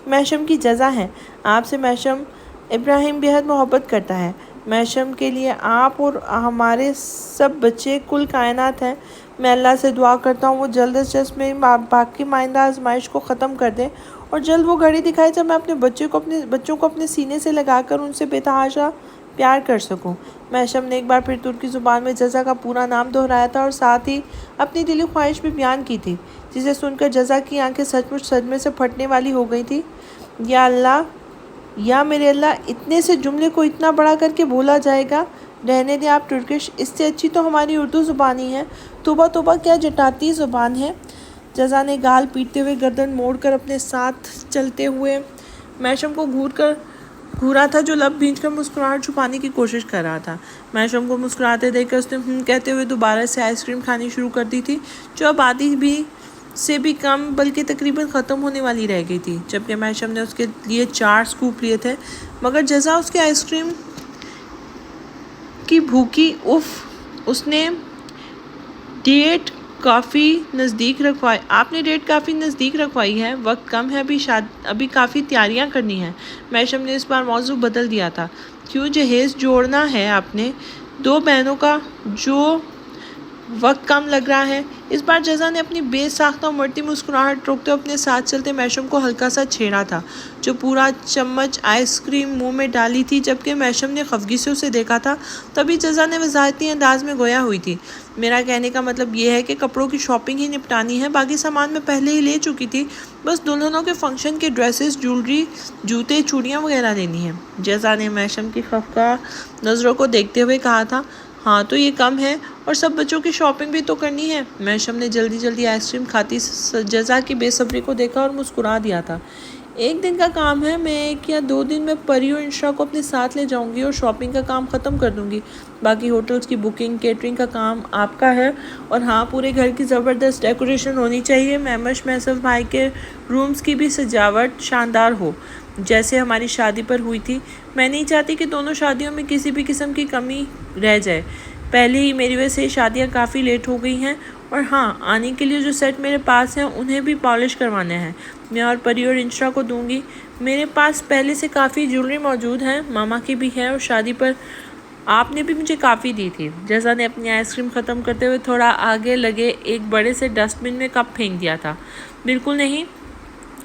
میشم کی جزا ہیں، آپ سے میشم ابراہیم بہت محبت کرتا ہے۔ میشم کے لیے آپ اور ہمارے سب بچے کل کائنات ہیں۔ میں اللہ سے دعا کرتا ہوں وہ جلد از جلد میری باقی مائندہ آزمائش کو ختم کر دے اور جلد وہ گھڑی دکھائے جب میں اپنے بچوں کو اپنے سینے سے لگا کر ان سے بے تحاشا پیار کر سکوں۔ میشم نے ایک بار پھر ترکی زبان میں جزا کا پورا نام دہرایا تھا اور ساتھ ہی اپنی دلی خواہش بھی بیان کی تھی، جسے سن کر جزا کی آنکھیں سچ مچ صدمے سے پھٹنے والی ہو گئی تھی۔ یا اللہ، یا میرے اللہ، اتنے سے جملے کو اتنا بڑا کر کے بولا جائے گا؟ رہنے دیں آپ ٹرکش، اس سے اچھی تو ہماری اردو زبان ہی ہے۔ توبہ توبہ، کیا جٹاتی زبان ہے۔ جزا نے گال پیٹتے ہوئے گردن موڑ کر اپنے ساتھ چلتے ہوئے میشم کو گھورا تھا جو لب بھینچ کر مسکراہٹ چھپانے کی کوشش کر رہا تھا۔ میشم کو مسکراتے دیکھ کر اس نے کہتے ہوئے دوبارہ سے آئس کریم کھانی شروع کر دی تھی، جو اب آدھی سے بھی کم بلکہ تقریباً ختم ہونے والی رہ گئی تھی، جبکہ میشم نے اس کے لیے 4 سکوپ لیے تھے، مگر جزا اس کے آئس کریم کی بھوکی۔ اس نے ڈیٹ کافی نزدیک رکھوائی ہے، وقت کم ہے، ابھی کافی تیاریاں کرنی ہیں۔ میشم نے اس بار موضوع بدل دیا تھا۔ کیوں جہیز جوڑنا ہے آپ نے 2 بہنوں کا، جو وقت کم لگ رہا ہے؟ اس بار جزا نے اپنی بے ساختہ مرتی مسکراہٹ روکتے ہوئے اپنے ساتھ چلتے میشم کو ہلکا سا چھیڑا تھا، جو پورا چمچ آئس کریم منہ میں ڈالی تھی۔ جبکہ میشم نے خفگی سے اسے دیکھا تھا، تبھی جزا نے وضاحتی انداز میں گویا ہوئی تھی۔ میرا کہنے کا مطلب یہ ہے کہ کپڑوں کی شاپنگ ہی نپٹانی ہے، باقی سامان میں پہلے ہی لے چکی تھی، بس دلہنوں کے فنکشن کے ڈریسز، جیولری، جوتے، چوڑیاں وغیرہ لینی ہیں۔ جزا نے میشم کی خفقہ نظروں کو دیکھتے ہوئے کہا تھا۔ ہاں تو یہ کم ہے، اور سب بچوں کی شاپنگ بھی تو کرنی ہے۔ میشم نے جلدی آئس کریم کھاتی جزا کی بے صبری کو دیکھا اور مسکرا دیا تھا۔ 1 دن کا کام ہے، میں 1 یا 2 دن میں پری اور انشا کو اپنے ساتھ لے جاؤں گی اور شاپنگ کا کام ختم کر دوں گی۔ باقی ہوٹلز کی بکنگ، کیٹرنگ کا کام آپ کا ہے، اور ہاں پورے گھر کی زبردست ڈیکوریشن ہونی چاہیے۔ محسف بھائی کے رومز کی بھی سجاوٹ شاندار ہو، جیسے ہماری شادی پر ہوئی تھی۔ میں نہیں چاہتی کہ دونوں شادیوں میں کسی بھی قسم کی کمی رہ جائے۔ پہلے ہی میری وجہ سے شادیاں کافی لیٹ ہو گئی ہیں، اور ہاں آنے کے لیے جو سیٹ میرے پاس ہیں انہیں بھی پالش کروانے ہیں، میں اور پری اور انشا کو دوں گی۔ میرے پاس پہلے سے کافی جیولری موجود ہے، ماما کی بھی ہے، اور شادی پر آپ نے بھی مجھے کافی دی تھی۔ جزا نے اپنی آئس کریم ختم کرتے ہوئے تھوڑا آگے لگے ایک بڑے سے ڈسٹ بن میں کپ پھینک دیا تھا۔ بالکل نہیں،